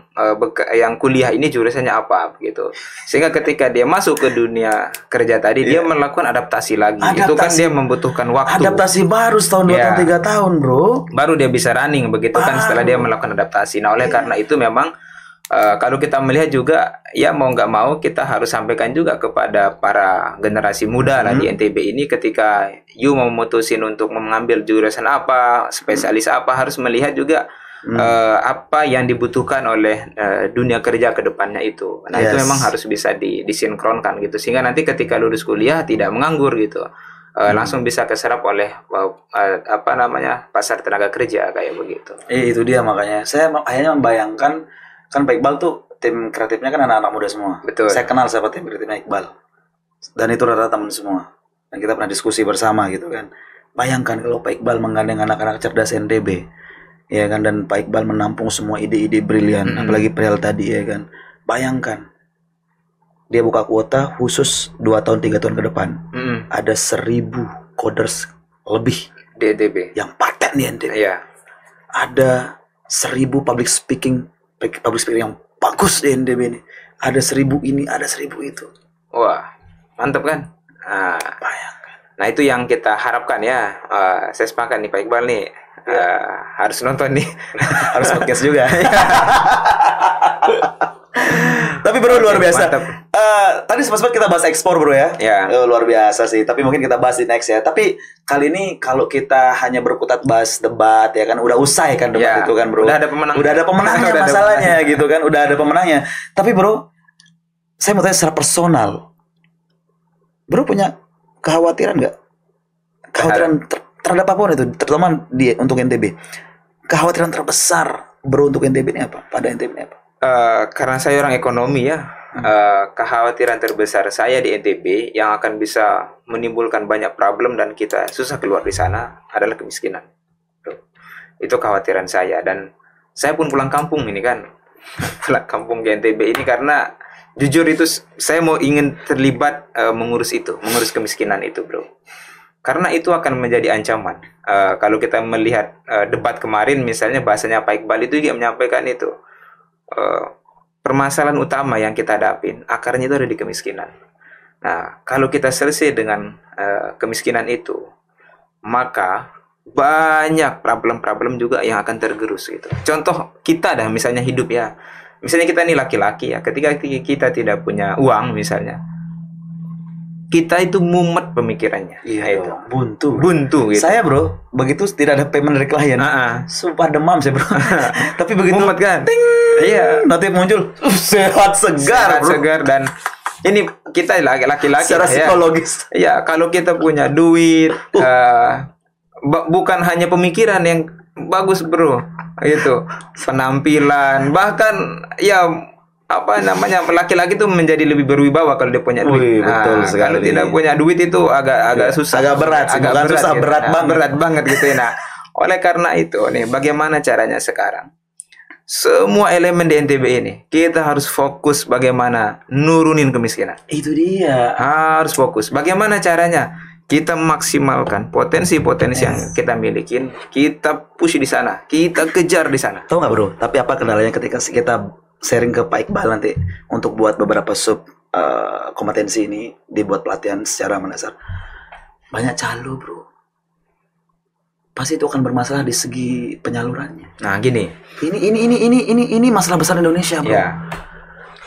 kuliah ini jurusannya apa gitu, sehingga ketika dia masuk ke dunia kerja tadi dia melakukan adaptasi lagi. Itu kan dia membutuhkan waktu, adaptasi baru setahun 2 tahun 3 tahun bro, baru dia bisa running begitu kan setelah dia melakukan adaptasi. Nah oleh karena itu memang kalau kita melihat juga ya mau nggak mau kita harus sampaikan juga kepada para generasi muda lah di NTB ini, ketika you mau memutusin untuk mengambil jurusan apa, spesialis apa, harus melihat juga apa yang dibutuhkan oleh dunia kerja ke depannya itu. Nah itu memang harus bisa disinkronkan gitu, sehingga nanti ketika lulus kuliah tidak menganggur gitu, langsung bisa keserap oleh pasar tenaga kerja kayak begitu. Itu dia, makanya saya akhirnya membayangkan kan Pak Iqbal tuh tim kreatifnya kan anak-anak muda semua. Betul. Saya kenal siapa tim kreatifnya Iqbal, dan itu rata-rata teman semua, dan kita pernah diskusi bersama gitu kan. Bayangkan kalau Pak Iqbal menggandeng anak-anak cerdas NTB, ya kan, dan Pak Iqbal menampung semua ide-ide brilian, apalagi Prel tadi, ya kan. Bayangkan dia buka kuota khusus 2 tahun 3 tahun ke depan, ada 1000 coders lebih di NTB yang paten di NTB. Ada 1000 public speaking yang bagus di NTB ini. Ada 1000 ini, ada 1000 itu. Wah, mantap kan? Bayangkan. Nah itu yang kita harapkan ya. Saya sepakat nih Pak Iqbal nih. Harus nonton nih. Harus podcast juga. Tapi bro, luar biasa. Mantap. Tadi sempat kita bahas ekspor bro ya. Luar biasa sih. Tapi mungkin kita bahas di next ya. Tapi kali ini kalau kita hanya berkutat bahas debat ya kan, udah usai kan debat itu kan bro. Udah ada pemenang. Udah ada pemenangnya masalahnya gitu kan. Udah ada pemenangnya. Tapi bro, saya mau tanya secara personal. Bro punya kekhawatiran nggak? Kekhawatiran terhadap apapun itu, terutama untuk NTB. Kekhawatiran terbesar bro untuk NTB ini apa? Pada NTB ini apa? Karena saya orang ekonomi ya. Kekhawatiran terbesar saya di NTB yang akan bisa menimbulkan banyak problem dan kita susah keluar di sana adalah kemiskinan. Itu kekhawatiran saya, dan saya pun pulang kampung ini kan. Pulang kampung di NTB ini karena jujur itu saya ingin terlibat mengurus kemiskinan itu bro. Karena itu akan menjadi ancaman. Kalau kita melihat debat kemarin misalnya, bahasanya Pak Iqbal itu juga menyampaikan itu. Permasalahan utama yang kita hadapin akarnya itu ada di kemiskinan. Nah, kalau kita selesai dengan kemiskinan itu, maka banyak problem-problem juga yang akan tergerus gitu. Contoh kita misalnya hidup ya. Misalnya kita ini laki-laki ya, ketika kita tidak punya uang misalnya, kita itu mumet pemikirannya. Iya, itu buntu gitu. Saya bro, begitu tidak ada payment dari klien, sumpah demam saya bro. Tapi begitu mumet kan, ting, notif muncul, sehat segar bro. Dan ini kita laki-laki secara psikologis ya, kalau kita punya duit, bukan hanya pemikiran yang bagus bro, gitu, penampilan, bahkan ya laki-laki itu menjadi lebih berwibawa kalau dia punya duit. Betul sekali. Kalau tidak punya duit itu agak susah, agak berat, gitu. berat banget gitu. Nah, oleh karena itu nih, bagaimana caranya sekarang? Semua elemen di NTB ini kita harus fokus bagaimana nurunin kemiskinan. Itu dia. Harus fokus. Bagaimana caranya? Kita maksimalkan potensi-potensi yang kita milikin, kita push di sana, kita kejar di sana. Tahu nggak bro? Tapi apa kendalanya ketika kita sharing ke Pak Iqbal nanti untuk buat beberapa sub kompetensi ini, dibuat pelatihan secara mendasar. Banyak calo bro. Pasti itu akan bermasalah di segi penyalurannya. Nah gini. Ini masalah besar Indonesia bro. Ya.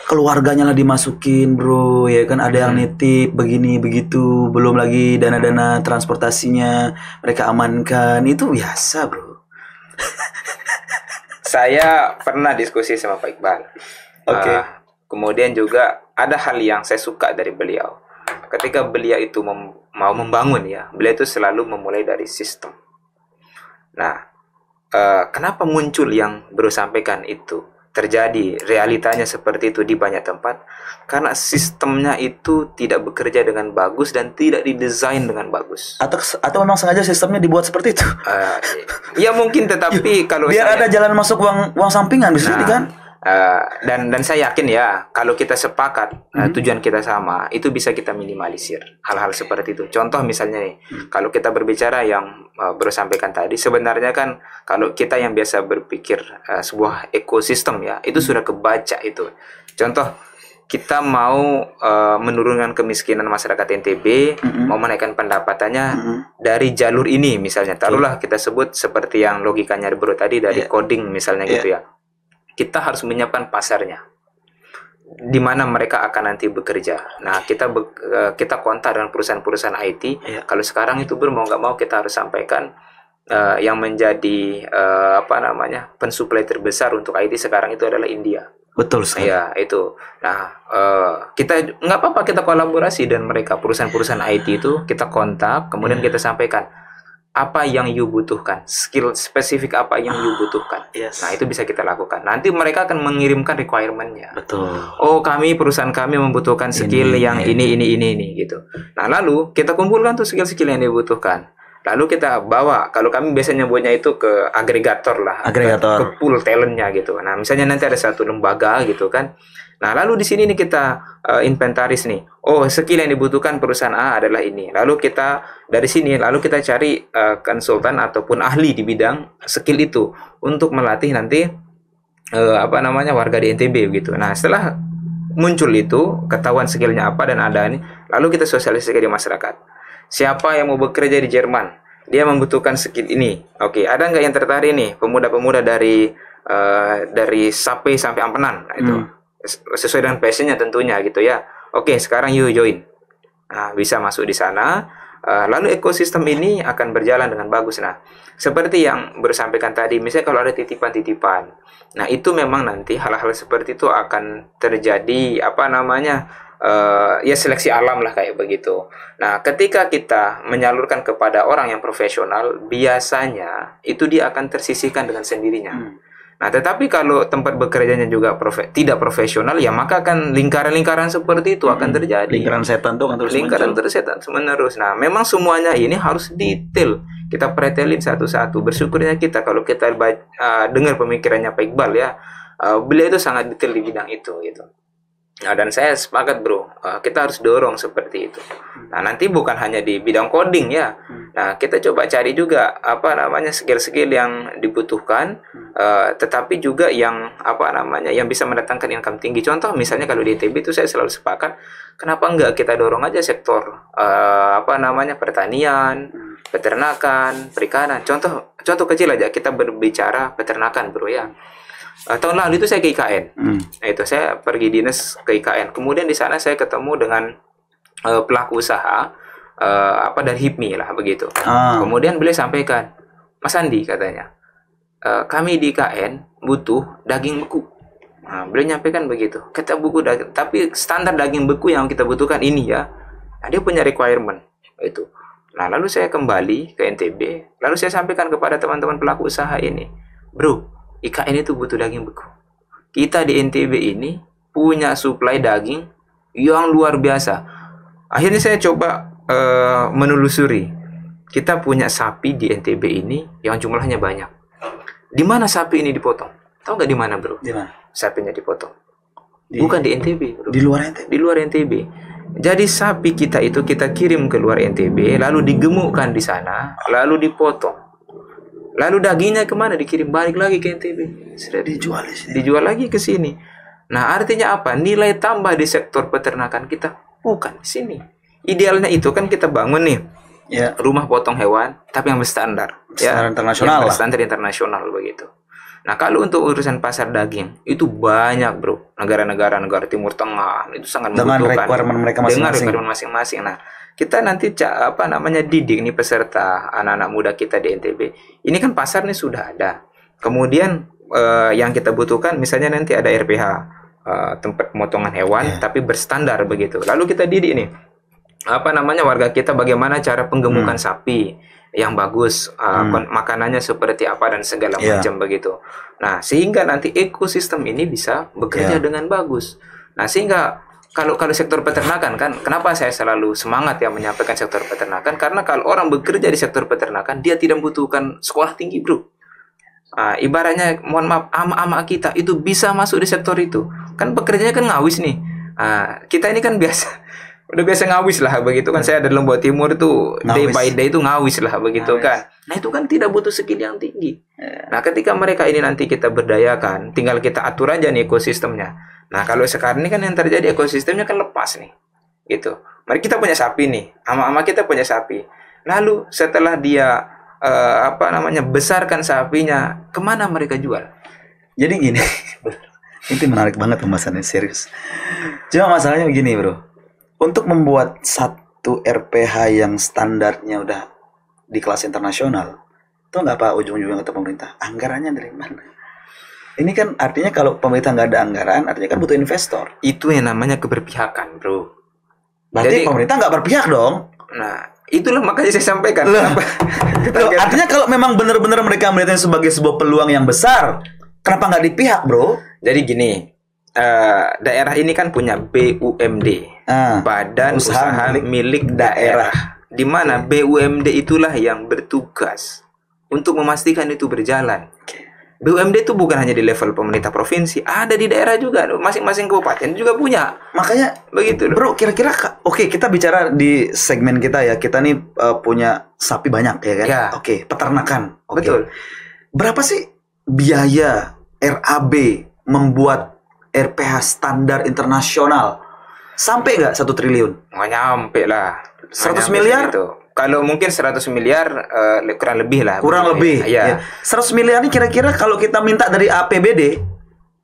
Keluarganya lah dimasukin bro, ya kan, ada yang nitip begini begitu, belum lagi dana-dana transportasinya mereka amankan, itu biasa bro. Saya pernah diskusi sama Pak Iqbal. Kemudian juga ada hal yang saya suka dari beliau. Ketika beliau itu mau membangun ya, beliau itu selalu memulai dari sistem. Nah, kenapa muncul yang baru sampaikan itu? Terjadi realitanya seperti itu di banyak tempat karena sistemnya itu tidak bekerja dengan bagus dan tidak didesain dengan bagus. Atau memang sengaja sistemnya dibuat seperti itu? Ya mungkin, tetapi kalau biar ada jalan masuk uang sampingan di sini kan. Dan saya yakin ya, kalau kita sepakat tujuan kita sama, itu bisa kita minimalisir hal-hal seperti itu. Contoh misalnya nih, kalau kita berbicara yang baru sampaikan tadi, sebenarnya kan kalau kita yang biasa berpikir sebuah ekosistem ya, itu sudah kebaca itu. Contoh, kita mau menurunkan kemiskinan masyarakat NTB, mau menaikkan pendapatannya dari jalur ini misalnya. Taruhlah kita sebut seperti yang logikanya bro tadi dari coding misalnya gitu ya. Kita harus menyiapkan pasarnya, di mana mereka akan nanti bekerja. Nah, kita kontak dengan perusahaan-perusahaan IT. Kalau sekarang itu mau nggak mau kita harus sampaikan yang menjadi pensuplai terbesar untuk IT sekarang itu adalah India. Betul sekali. Ya itu. Nah, kita nggak apa-apa kita kolaborasi dan mereka perusahaan-perusahaan IT itu kita kontak, kemudian kita sampaikan apa yang you butuhkan, skill spesifik apa yang you butuhkan. Nah, itu bisa kita lakukan. Nanti mereka akan mengirimkan requirement-nya. Betul. Oh, perusahaan kami membutuhkan skill ini gitu. Nah, lalu kita kumpulkan tuh skill-skill yang dibutuhkan. Lalu kita bawa, kalau kami biasanya buatnya itu ke agregator lah, ke pool talentnya gitu. Nah, misalnya nanti ada satu lembaga gitu kan. Nah, lalu di sini nih kita inventaris nih. Oh, skill yang dibutuhkan perusahaan A adalah ini. Lalu kita dari sini, lalu kita cari konsultan ataupun ahli di bidang skill itu untuk melatih nanti warga di NTB gitu. Nah, setelah muncul itu, ketahuan skillnya apa dan ada ini, lalu kita sosialisasi di masyarakat. Siapa yang mau bekerja di Jerman, dia membutuhkan skill ini. Oke, ada nggak yang tertarik nih pemuda-pemuda dari SAP sampai Ampenan? Nah, itu sesuai dengan passionnya tentunya gitu ya. Oke, sekarang you join. Nah, bisa masuk di sana. Lalu ekosistem ini akan berjalan dengan bagus. Nah, seperti yang bersampaikan tadi, misalnya kalau ada titipan-titipan, nah itu memang nanti hal-hal seperti itu akan terjadi ya seleksi alam lah kayak begitu. Nah, ketika kita menyalurkan kepada orang yang profesional, biasanya itu dia akan tersisihkan dengan sendirinya. Nah, tetapi kalau tempat bekerjanya juga tidak profesional, ya maka akan lingkaran-lingkaran seperti itu akan terjadi. Lingkaran setan tuh akan terus lingkaran tersetan menerus. Nah, memang semuanya ini harus detail. Kita pretelin satu-satu. Bersyukurnya kita kalau kita dengar pemikirannya Pak Iqbal ya, beliau itu sangat detail di bidang itu gitu. Nah, dan saya sepakat bro, kita harus dorong seperti itu. Nah, nanti bukan hanya di bidang coding ya. Nah, kita coba cari juga skill-skill yang dibutuhkan, tetapi juga yang yang bisa mendatangkan income tinggi. Contoh misalnya kalau di ITB itu saya selalu sepakat, kenapa enggak kita dorong aja sektor pertanian, peternakan, perikanan. Contoh kecil aja, kita berbicara peternakan bro ya. Tahun lalu itu saya ke IKN. Nah, itu saya pergi dinas ke IKN. Kemudian di sana saya ketemu dengan pelaku usaha dari HIPMI lah begitu. Kemudian beliau sampaikan, Mas Andi katanya, kami di IKN butuh daging beku. Nah, beliau nyampaikan begitu. Kita buku daging, tapi standar daging beku yang kita butuhkan ini ya. Nah, dia punya requirement itu. Nah, lalu saya kembali ke NTB, lalu saya sampaikan kepada teman-teman pelaku usaha ini, bro, IKN itu butuh daging beku. Kita di NTB ini punya suplai daging yang luar biasa. Akhirnya saya coba menelusuri. Kita punya sapi di NTB ini yang jumlahnya banyak. Di mana sapi ini dipotong? Tahu nggak di mana bro? Di mana? Sapinya dipotong. Bukan di NTB bro. Di luar NTB? Di luar NTB. Jadi sapi kita itu kita kirim ke luar NTB, lalu digemukkan di sana, lalu dipotong. Lalu dagingnya kemana? Dikirim balik lagi ke NTB. Sudah dijual lagi ke sini. Nah, artinya apa? Nilai tambah di sektor peternakan kita bukan di sini. Idealnya itu kan kita bangun nih rumah potong hewan, tapi yang berstandar. Standar internasional. Yang berstandar internasional begitu. Nah, kalau untuk urusan pasar daging itu banyak bro. Negara Timur Tengah itu sangat membutuhkan. Dengan requirement mereka masing-masing. Dengan requirement masing-masing. Nah, kita nanti didik nih peserta anak-anak muda kita di NTB. Ini kan pasar nih sudah ada. Kemudian yang kita butuhkan misalnya nanti ada RPH, tempat pemotongan hewan tapi berstandar begitu. Lalu kita didik nih warga kita bagaimana cara penggemukan sapi yang bagus, makanannya seperti apa dan segala macam begitu. Nah, sehingga nanti ekosistem ini bisa bekerja dengan bagus. Nah, sehingga kalau sektor peternakan kan, kenapa saya selalu semangat ya menyampaikan sektor peternakan? Karena kalau orang bekerja di sektor peternakan, dia tidak membutuhkan sekolah tinggi, bro. Ibaratnya, mohon maaf, ama-ama kita itu bisa masuk di sektor itu. Kan pekerjanya kan ngawis nih. Kita ini kan udah biasa ngawis lah begitu kan. Saya dari Lombok Timur itu day by day itu ngawis lah begitu kan. Nah, itu kan tidak butuh skill yang tinggi. Nah, ketika mereka ini nanti kita berdayakan, tinggal kita atur aja nih ekosistemnya. Nah, kalau sekarang ini kan yang terjadi ekosistemnya kan lepas nih. Gitu. Mari kita punya sapi nih. Ama-ama kita punya sapi. Lalu setelah dia besarkan sapinya, kemana mereka jual? Jadi gini. Itu menarik banget pembahasannya, serius. Cuma masalahnya begini, bro. Untuk membuat satu RPH yang standarnya udah di kelas internasional, itu nggak apa ujung-ujungnya kata pemerintah. Anggarannya dari mana? Ini kan artinya kalau pemerintah nggak ada anggaran, artinya kan butuh investor. Itu yang namanya keberpihakan, bro. Berarti pemerintah nggak berpihak dong. Nah, itulah makanya saya sampaikan. Artinya kalau memang benar-benar mereka melihatnya sebagai sebuah peluang yang besar, kenapa nggak dipihak, bro? Jadi gini, daerah ini kan punya BUMD, Badan Usaha Milik Daerah. Di mana BUMD itulah yang bertugas untuk memastikan itu berjalan. BUMD itu bukan hanya di level pemerintah provinsi, ada di daerah juga, masing-masing kabupaten juga punya. Makanya begitu, bro. Kira-kira, oke, kita bicara di segmen kita ya. Kita nih punya sapi banyak ya kan? Ya. Oke, peternakan. Betul. Berapa sih biaya RAB membuat RPH standar internasional? Sampai nggak 1 triliun? Nggak nyampe lah. 100 miliar? Gitu. Kalau mungkin 100 miliar kurang lebih lah. Kurang lebih. Ya. 100 miliar ini kira-kira kalau kita minta dari APBD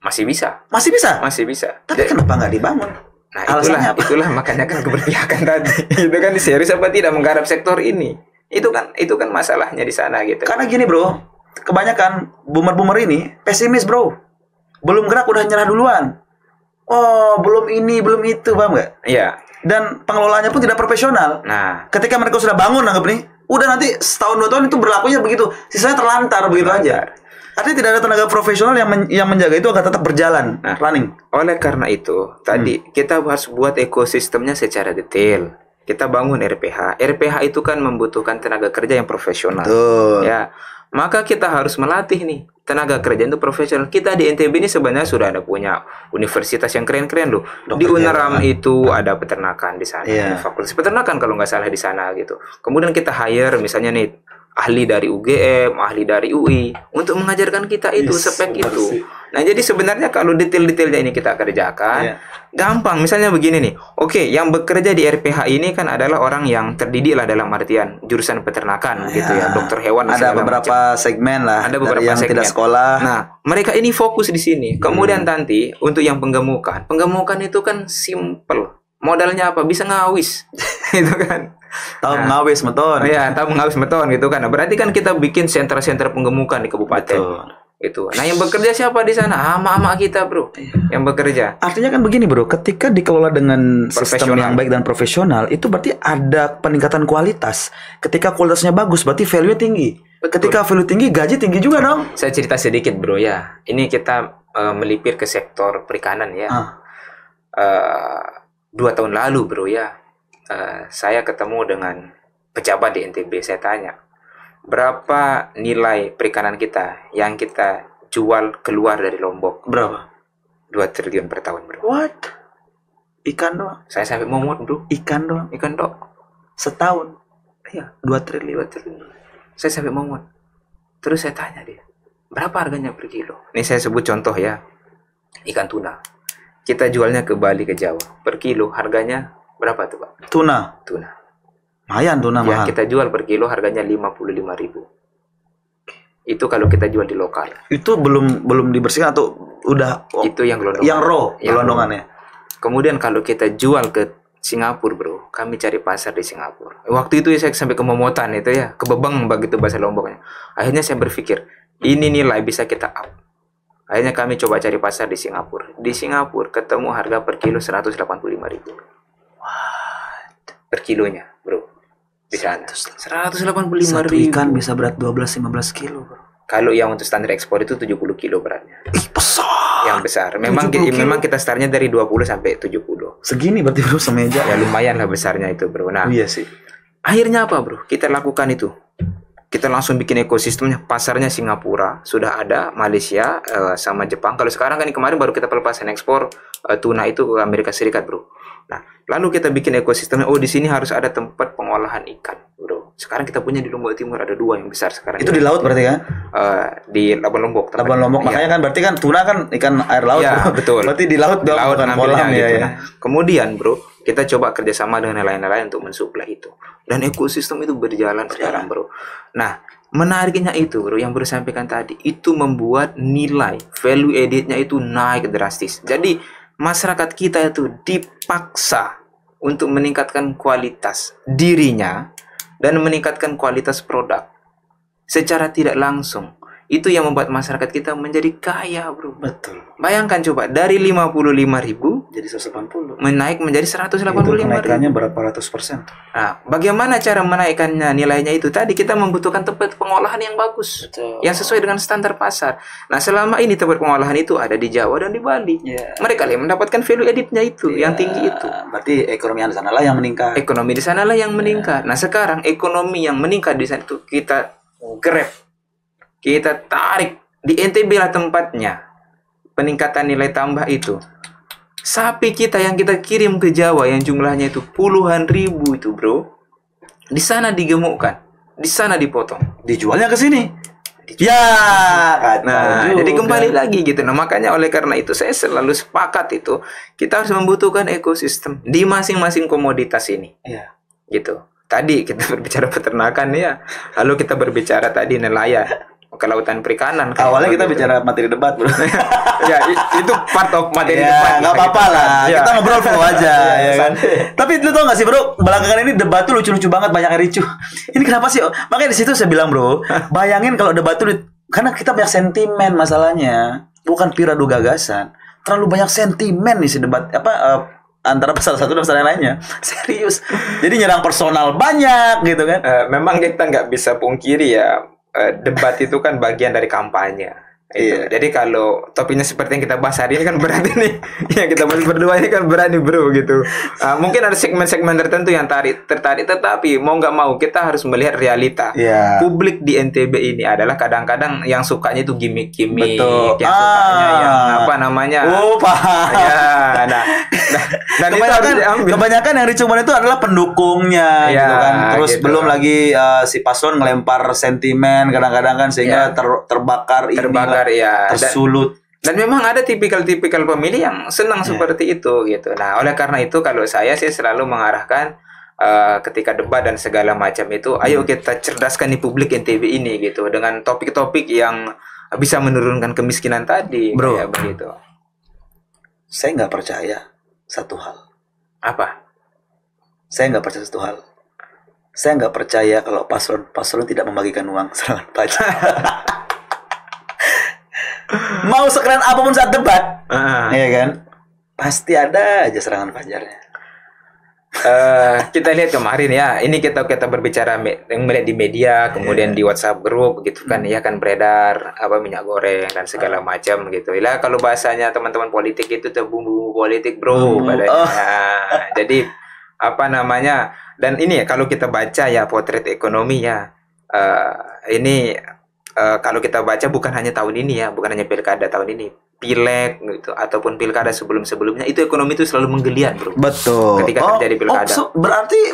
masih bisa. Masih bisa? Masih bisa. Tapi kenapa nggak dibangun? Nah, itulah makanya kan keberpihakan tadi. Itu kan serius apa tidak menggarap sektor ini? Itu kan masalahnya di sana gitu. Karena gini, Bro. Kebanyakan boomer-boomer ini pesimis, Bro. Belum gerak udah nyerah duluan. Oh, belum ini, belum itu, paham nggak? Iya. Dan pengelolanya pun tidak profesional. Nah, ketika mereka sudah bangun, anggap nih, udah nanti setahun 2 tahun itu berlakunya begitu, sisanya terlantar begitu aja. Artinya tidak ada tenaga profesional yang menjaga itu agar tetap berjalan, running. Oleh karena itu, tadi kita harus buat ekosistemnya secara detail. Kita bangun RPH. RPH itu kan membutuhkan tenaga kerja yang profesional. Betul. Ya, maka kita harus melatih nih tenaga kerja itu profesional. Kita di NTB ini sebenarnya sudah ada punya universitas yang keren-keren loh. Di UNERAM itu ada peternakan di sana, fakultas peternakan kalau nggak salah di sana gitu. Kemudian kita hire misalnya nih ahli dari UGM, ahli dari UI untuk mengajarkan kita itu spek itu. Nah, jadi sebenarnya kalau detail-detailnya ini kita kerjakan, gampang. Misalnya begini nih. Oke, yang bekerja di RPH ini kan adalah orang yang terdidik lah dalam artian jurusan peternakan gitu ya, dokter hewan. Ada beberapa segmen lah. Ada beberapa yang segmen. Tidak sekolah. Nah, mereka ini fokus di sini. Kemudian nanti untuk yang penggemukan itu kan simple. Modalnya apa? Bisa ngawis. Gitu kan. Tahu ngawis meton. Iya, tahu ngawis meton gitu kan. Nah, berarti kan kita bikin sentra-sentra penggemukan di kabupaten. Betul. Gitu. Nah, yang bekerja siapa di sana? Ama-ama kita, Bro. Yang bekerja. Artinya kan begini, Bro. Ketika dikelola dengan sistem yang baik dan profesional, itu berarti ada peningkatan kualitas. Ketika kualitasnya bagus, berarti value tinggi. Betul. Ketika value tinggi, gaji tinggi juga dong. Saya cerita sedikit, Bro ya. Ini kita melipir ke sektor perikanan ya. 2 tahun lalu, Bro ya. Saya ketemu dengan pejabat di NTB. Saya tanya, berapa nilai perikanan kita yang kita jual keluar dari Lombok? Berapa? 2 triliun per tahun, Bro. What? Ikan doang? Saya sampai momot, Bro. Ikan doang? Ikan dok. Setahun? Iya, 2 triliun. Saya sampai momot. Terus saya tanya dia, berapa harganya per kilo? Ini saya sebut contoh ya. Ikan tuna. Kita jualnya ke Bali, ke Jawa. Per kilo harganya berapa tuh, Pak? Tuna. Lumayan tuna mahal. Yang kita jual per kilo harganya 55.000. Itu kalau kita jual di lokal. Itu belum dibersihkan atau udah? Itu yang gelondongan. Yang raw, gelondongannya. Kemudian kalau kita jual ke Singapura, Bro, kami cari pasar di Singapura. Waktu itu saya sampai kememotan itu ya, kebebeng begitu bahasa Lomboknya. Akhirnya saya berpikir, ini nilai bisa kita up. Akhirnya kami coba cari pasar di Singapura. Di Singapura ketemu harga per kilo 185.000. Per kilonya, Bro. Di sana 185.000. Satu ikan bisa berat 12-15 kilo, Bro. Kalau yang untuk standar ekspor itu 70 kilo beratnya. Besar. Yang besar. Memang kita startnya dari 20 sampai 70. Segini berarti, Bro, semeja. Ya lumayan lah besarnya itu, Bro. Nah, iya sih. Akhirnya apa, Bro? Kita lakukan itu. Kita langsung bikin ekosistemnya. Pasarnya Singapura sudah ada, Malaysia sama Jepang. Kalau sekarang kan kemarin baru kita pelepasan ekspor tuna itu ke Amerika Serikat, Bro. Nah, lalu kita bikin ekosistemnya. Oh, di sini harus ada tempat pengolahan ikan, Bro. Sekarang kita punya di Lombok Timur ada 2 yang besar sekarang. Itu di laut berarti kan? Di Labuan Lombok. Labuan Lombok, makanya kan berarti kan tuna kan ikan air laut. Ya, betul. Berarti di laut dong, bukan kolam ya. Gitu. Nah, kemudian, Bro, kita coba kerjasama dengan nelayan-nelayan untuk mensuplai itu. Dan ekosistem itu berjalan sekarang, Bro. Nah, menariknya itu, Bro, yang baru sampaikan tadi, itu membuat nilai value added-nya itu naik drastis. Jadi masyarakat kita itu dipaksa untuk meningkatkan kualitas dirinya dan meningkatkan kualitas produk secara tidak langsung. Itu yang membuat masyarakat kita menjadi kaya, Bro. Betul. Bayangkan coba, dari 55.000 jadi 180 menaik menjadi 185.000. Itu kenaikannya berapa ratus %? Nah, bagaimana cara menaikkannya nilainya itu? Tadi kita membutuhkan tempat pengolahan yang bagus. Betul. Yang sesuai dengan standar pasar. Nah, selama ini tempat pengolahan itu ada di Jawa dan di Bali. Mereka yang mendapatkan value added-nya itu, yang tinggi itu. Berarti ekonomi di sanalah yang meningkat. Ekonomi di sanalah yang meningkat. Nah, sekarang ekonomi yang meningkat di sana itu kita grab. Kita tarik di NTB lah tempatnya. Peningkatan nilai tambah itu. Sapi kita yang kita kirim ke Jawa yang jumlahnya itu puluhan ribu itu, Bro. Di sana digemukkan, di sana dipotong, dijualnya ke sini. Ya, nah, jadi kembali lagi gitu. Nah, makanya oleh karena itu saya selalu sepakat itu kita harus membutuhkan ekosistem di masing-masing komoditas ini. Iya. Gitu. Tadi kita berbicara peternakan ya, lalu kita berbicara tadi nelayan. kelautan perikanan. Awalnya kita bicara materi debat, bro. Ya, itu part of materi debat. Nggak apa-apa lah. Kita ngobrol flow aja, ya kan. Tapi lu tau nggak sih, bro? Belakangan ini debat tuh lucu-lucu banget, banyak yang ricuh. Ini kenapa sih? Makanya di situ saya bilang, bro, bayangin kalau debat tuh karena kita banyak sentimen masalahnya, bukan pure adu gagasan. Terlalu banyak sentimen nih si debat antara salah satu dan salah lainnya. Serius. Jadi nyerang personal banyak gitu kan. Memang kita nggak bisa pungkiri ya. Debat itu kan bagian dari kampanye. Iya. Jadi kalau topiknya seperti yang kita bahas hari ini kan berat nih. Yang kita bahas berdua ini kan berat nih, bro, gitu. Mungkin ada segmen-segmen tertentu yang tertarik, tetapi mau nggak mau kita harus melihat realita. Yeah. Publik di NTB ini adalah kadang-kadang yang sukanya itu gimmick-gimmick, betul. yang sukanya yang apa namanya? Paham. Ya, dan kebanyakan yang ricuman itu adalah pendukungnya, ya, gitu kan. Terus gitu. belum lagi si paslon ngelempar sentimen kadang-kadang kan sehingga terbakar ya, tersulut. Dan memang ada tipikal pemilih yang senang seperti itu gitu. Nah, oleh karena itu kalau saya sih selalu mengarahkan ketika debat dan segala macam itu, ayo kita cerdaskan di publik NTB ini gitu dengan topik-topik yang bisa menurunkan kemiskinan tadi, bro. Kayak begitu. Saya nggak percaya satu hal. Apa? Saya nggak percaya satu hal. Saya nggak percaya kalau paslon tidak membagikan uang serangan pajak. Mau sekeren apapun saat debat, ya kan, pasti ada aja serangan fajarnya. Kita lihat kemarin ya, ini kita berbicara melihat di media, kemudian di WhatsApp grup gitu kan, ya kan beredar minyak goreng dan segala macam gitu. Ya kalau bahasanya teman-teman politik itu terbumbu politik, bro, padanya. Jadi apa namanya? Dan ini ya kalau kita baca ya potret ekonomi ya, ini kalau kita baca bukan hanya tahun ini ya, bukan hanya pilkada tahun ini, pileg gitu ataupun pilkada sebelum-sebelumnya itu ekonomi itu selalu menggeliat, bro. Betul. Ketika terjadi pilkada. Berarti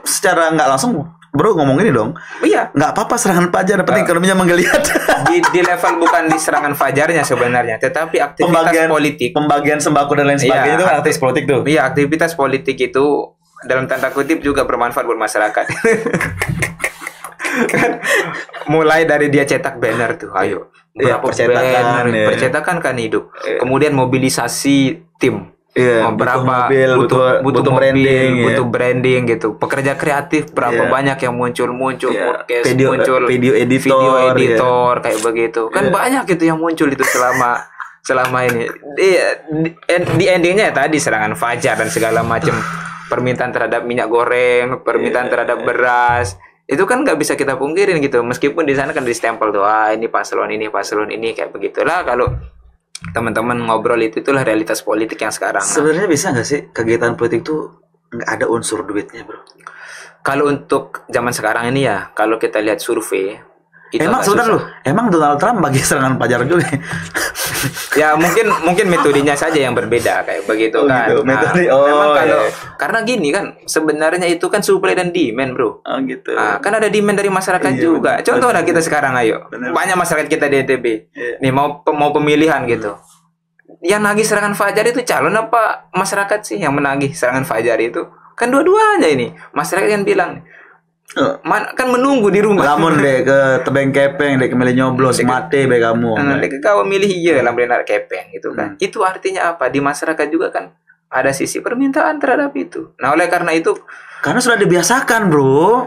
secara nggak langsung, bro, ngomong ini dong. Iya. Nggak apa-apa serangan fajar, penting ekonominya menggeliat. Di level bukan di serangan fajarnya sebenarnya, tetapi aktivitas politik, pembagian sembako dan lain sebagainya itu kan aktivitas politik tuh. Iya, aktivitas politik itu dalam tanda kutip juga bermanfaat buat masyarakat. Kan mulai dari dia cetak banner tuh, ayo berapa percetakan kan hidup, kemudian mobilisasi tim, berapa butuh mobil, butuh branding gitu, pekerja kreatif berapa banyak yang muncul podcast, video editor kayak begitu kan, banyak gitu yang muncul itu selama ini. Di endingnya tadi serangan fajar dan segala macam, permintaan terhadap minyak goreng, permintaan terhadap beras. Itu kan nggak bisa kita pungkirin gitu, meskipun di sana kan di stempel tuh, ini paslon ini kayak begitulah. Kalau teman-teman ngobrol itulah realitas politik yang sekarang. Sebenarnya bisa nggak sih kegiatan politik tuh nggak ada unsur duitnya, bro? Kalau untuk zaman sekarang ini ya, kalau kita lihat survei, emang Donald Trump bagi serangan fajar juga. Ya mungkin metodenya saja yang berbeda kayak begitu kan. Gitu. Memang karena gini kan, sebenarnya itu kan supply dan demand, bro. Gitu. Kan ada demand dari masyarakat juga. Contohnya kita sekarang, ayo. Banyak masyarakat kita di NTB. Nih mau pemilihan gitu. Yang nagih serangan fajar itu calon apa masyarakat sih yang menagih serangan fajar itu? Kan dua-duanya ini. Masyarakat yang bilang kan menunggu di rumah. Lamun deh ke tebeng kepeng deh milih nyoblos mati be kamu. Kau milih iya lamun nak kepeng gitu kan. Itu artinya apa? Di masyarakat juga kan ada sisi permintaan terhadap itu. Nah, oleh karena itu karena sudah dibiasakan, bro.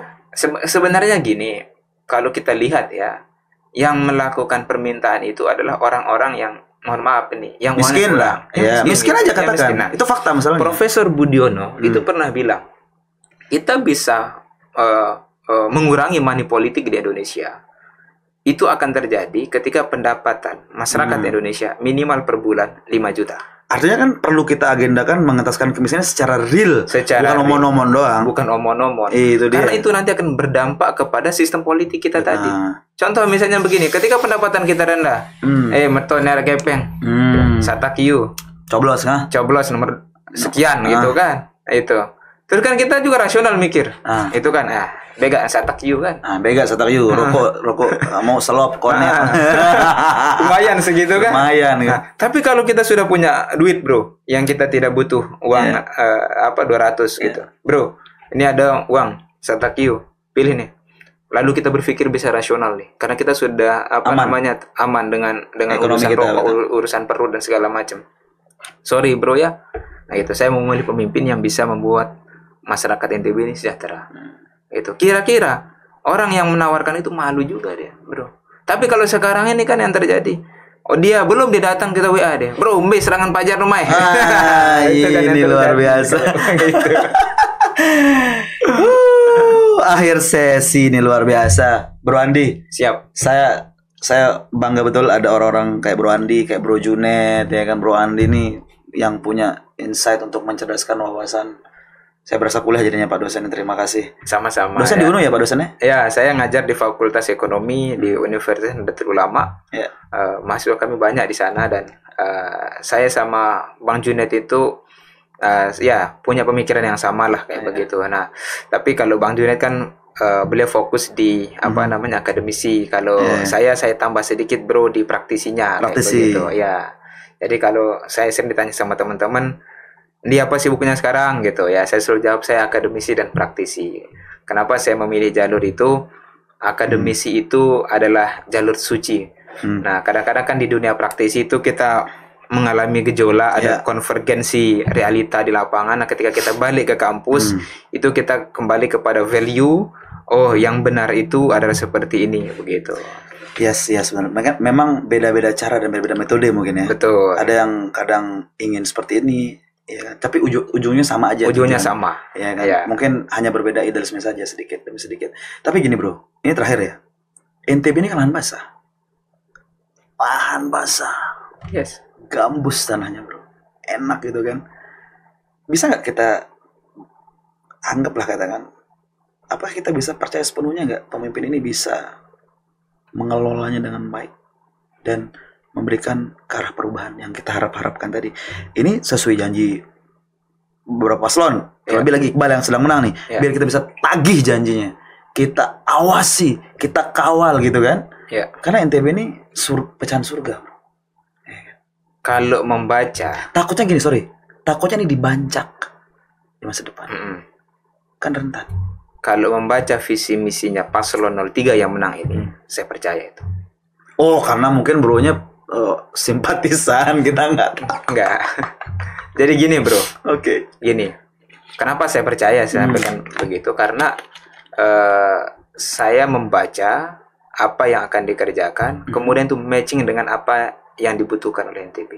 Sebenarnya gini, kalau kita lihat ya, yang melakukan permintaan itu adalah orang-orang yang mohon maaf nih, yang miskin lah. Ya, miskin aja katakan. Nah, itu fakta masalahnya. Profesor Budiono itu pernah bilang, kita bisa mengurangi money politik di Indonesia. Itu akan terjadi ketika pendapatan masyarakat Indonesia minimal per bulan 5 juta. Artinya kan perlu kita agendakan mengentaskan kemiskinan secara real, bukan omon-omon doang. Bukan omon-omon. Karena itu nanti akan berdampak kepada sistem politik kita tadi. Contoh misalnya begini, ketika pendapatan kita rendah, mertoner kepeng, satakiu, coblos nomor sekian gitu kan, itu. Terus kan kita juga rasional mikir, itu kan, bega satakyu kan, bega satakyu, rokok mau selop konek, lumayan segitu kan, lumayan. Tapi kalau kita sudah punya duit, bro, yang kita tidak butuh uang 200 gitu, bro, ini ada uang satakyu, pilih nih, lalu kita berpikir bisa rasional nih, karena kita sudah aman dengan urusan perut dan segala macam. Sorry bro ya, nah itu saya mau memilih pemimpin yang bisa membuat masyarakat NTB ini sejahtera. Itu kira-kira orang yang menawarkan itu malu juga dia, bro. Tapi kalau sekarang ini kan yang terjadi, dia belum datang kita WA dia, bro, serangan pajar rumah. Itu kan ini luar biasa. Gitu. Akhir sesi ini luar biasa, Bro Andi. Siap. Saya bangga betul ada orang-orang kayak Bro Andi, kayak Bro Junet, ya kan. Bro Andi nih yang punya insight untuk mencerdaskan wawasan. Saya berasa kuliah jadinya Pak dosen. Terima kasih. Sama-sama. Dosen di UNU ya Pak dosennya? Ya, saya ngajar di Fakultas Ekonomi di Universitas Nahdlatul Ulama. Ya. Mahasiswa kami banyak di sana dan saya sama Bang Junet itu ya punya pemikiran yang sama lah kayak begitu. Nah, tapi kalau Bang Junet kan beliau fokus di akademisi. Kalau saya tambah sedikit bro di praktisinya. Praktisi. Kayak begitu. Ya. Jadi kalau saya sering ditanya sama teman-teman, dia apa sibuknya sekarang gitu ya, saya selalu jawab saya akademisi dan praktisi. Kenapa saya memilih jalur itu? Akademisi itu adalah jalur suci. Nah, kadang-kadang kan di dunia praktisi itu kita mengalami gejolak, ada konvergensi realita di lapangan. Nah, ketika kita balik ke kampus, itu kita kembali kepada value. Oh, yang benar itu adalah seperti ini, begitu. Yes, benar. Memang beda-beda cara dan beda-beda metode mungkin ya. Betul. Ada yang kadang ingin seperti ini, ya, tapi ujungnya sama aja. Ujungnya sama. Ya kan. Ya. Mungkin hanya berbeda idealisme saja sedikit demi sedikit. Tapi gini bro, ini terakhir ya. NTB ini kan lahan basah. Lahan basah. Yes. Gambus tanahnya bro. Enak gitu kan. Bisa nggak kita anggaplah katakan, apa kita bisa percaya sepenuhnya nggak pemimpin ini bisa mengelolanya dengan baik dan memberikan ke arah perubahan yang kita harapkan tadi. Ini sesuai janji beberapa paslon. Lebih lagi Iqbal yang sedang menang nih. Biar kita bisa tagih janjinya. Kita awasi, kita kawal gitu kan. Karena NTB ini pecahan surga. Kalau membaca, takutnya gini, takutnya ini dibancak di masa depan. Kan rentan. Kalau membaca visi misinya paslon 03 yang menang ini, saya percaya itu. Oh, karena mungkin bronya simpatisan, kita enggak. Jadi gini bro. Oke. Gini. Kenapa saya percaya saya sampaikan begitu? Karena saya membaca apa yang akan dikerjakan, kemudian itu matching dengan apa yang dibutuhkan oleh NTB.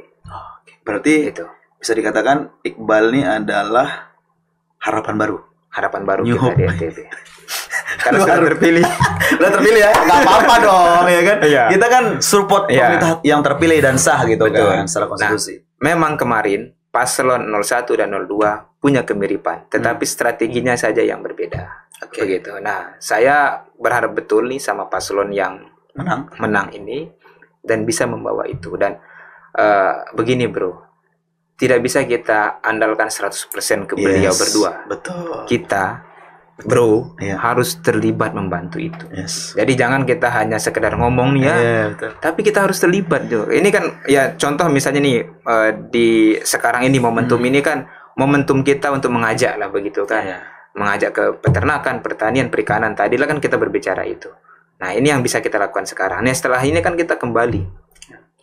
Berarti itu bisa dikatakan Iqbal ini adalah harapan baru. Harapan baru New kita Hope. Di NTB. Karena sudah terpilih. Udah terpilih ya, nggak apa-apa dong, ya kan? Kita kan support pemerintah yang terpilih dan sah gitu. Betul. Kan, secara konstitusi. Nah, memang kemarin paslon 01 dan 02 punya kemiripan, tetapi strateginya saja yang berbeda. Begitu. Nah, saya berharap betul nih sama paslon yang menang ini dan bisa membawa itu. Dan begini bro, tidak bisa kita andalkan 100% ke beliau berdua. Betul. Kita bro harus terlibat membantu itu. Jadi jangan kita hanya sekedar ngomong nih ya, tapi kita harus terlibat juga. Ini kan ya contoh misalnya nih di sekarang ini momentum ini kan momentum kita untuk mengajak lah begitu kan, mengajak ke peternakan, pertanian, perikanan. Tadilah kan kita berbicara itu. Nah ini yang bisa kita lakukan sekarang. Nah setelah ini kan kita kembali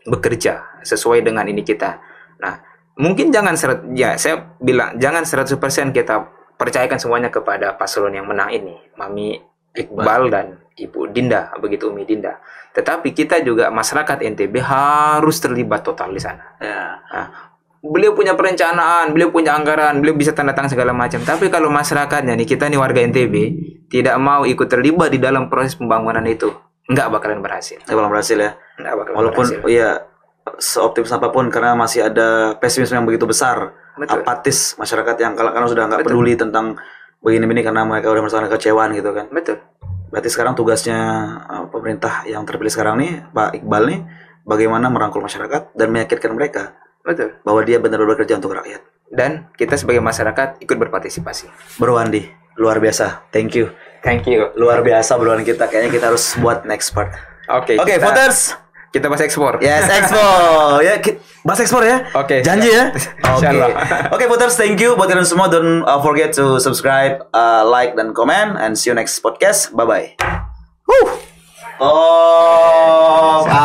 bekerja sesuai dengan ini kita. Nah mungkin jangan saya bilang jangan 100% kita percayakan semuanya kepada paslon yang menang ini, Mami Iqbal dan Ibu Dinda, begitu Umi Dinda. Tetapi kita juga masyarakat NTB harus terlibat total di sana. Nah, beliau punya perencanaan, beliau punya anggaran, beliau bisa tanda tangan segala macam. Tapi kalau masyarakatnya nih, kita nih warga NTB tidak mau ikut terlibat di dalam proses pembangunan itu, nggak bakalan berhasil. Nggak bakalan berhasil ya. Walaupun seoptimis apapun, karena masih ada pesimisme yang begitu besar. Betul. Apatis masyarakat yang karena sudah nggak peduli tentang begini-begini karena mereka udah merasakan kecewaan gitu kan. Betul. Berarti sekarang tugasnya pemerintah yang terpilih sekarang nih, Pak Iqbal nih, bagaimana merangkul masyarakat dan meyakinkan mereka bahwa dia benar-benar bekerja untuk rakyat. Dan kita sebagai masyarakat ikut berpartisipasi. Bro Andi, luar biasa. Thank you. Luar biasa obrolan kita. Kayaknya kita harus buat next part. Oke, voters. Kita bahas ekspor. Yes, ekspor. Ya, bahas ekspor ya. Oke. Janji ya. Oke, voters, thank you buat kalian semua. Don't forget to subscribe, like dan comment, and see you next podcast. Bye bye. Oh.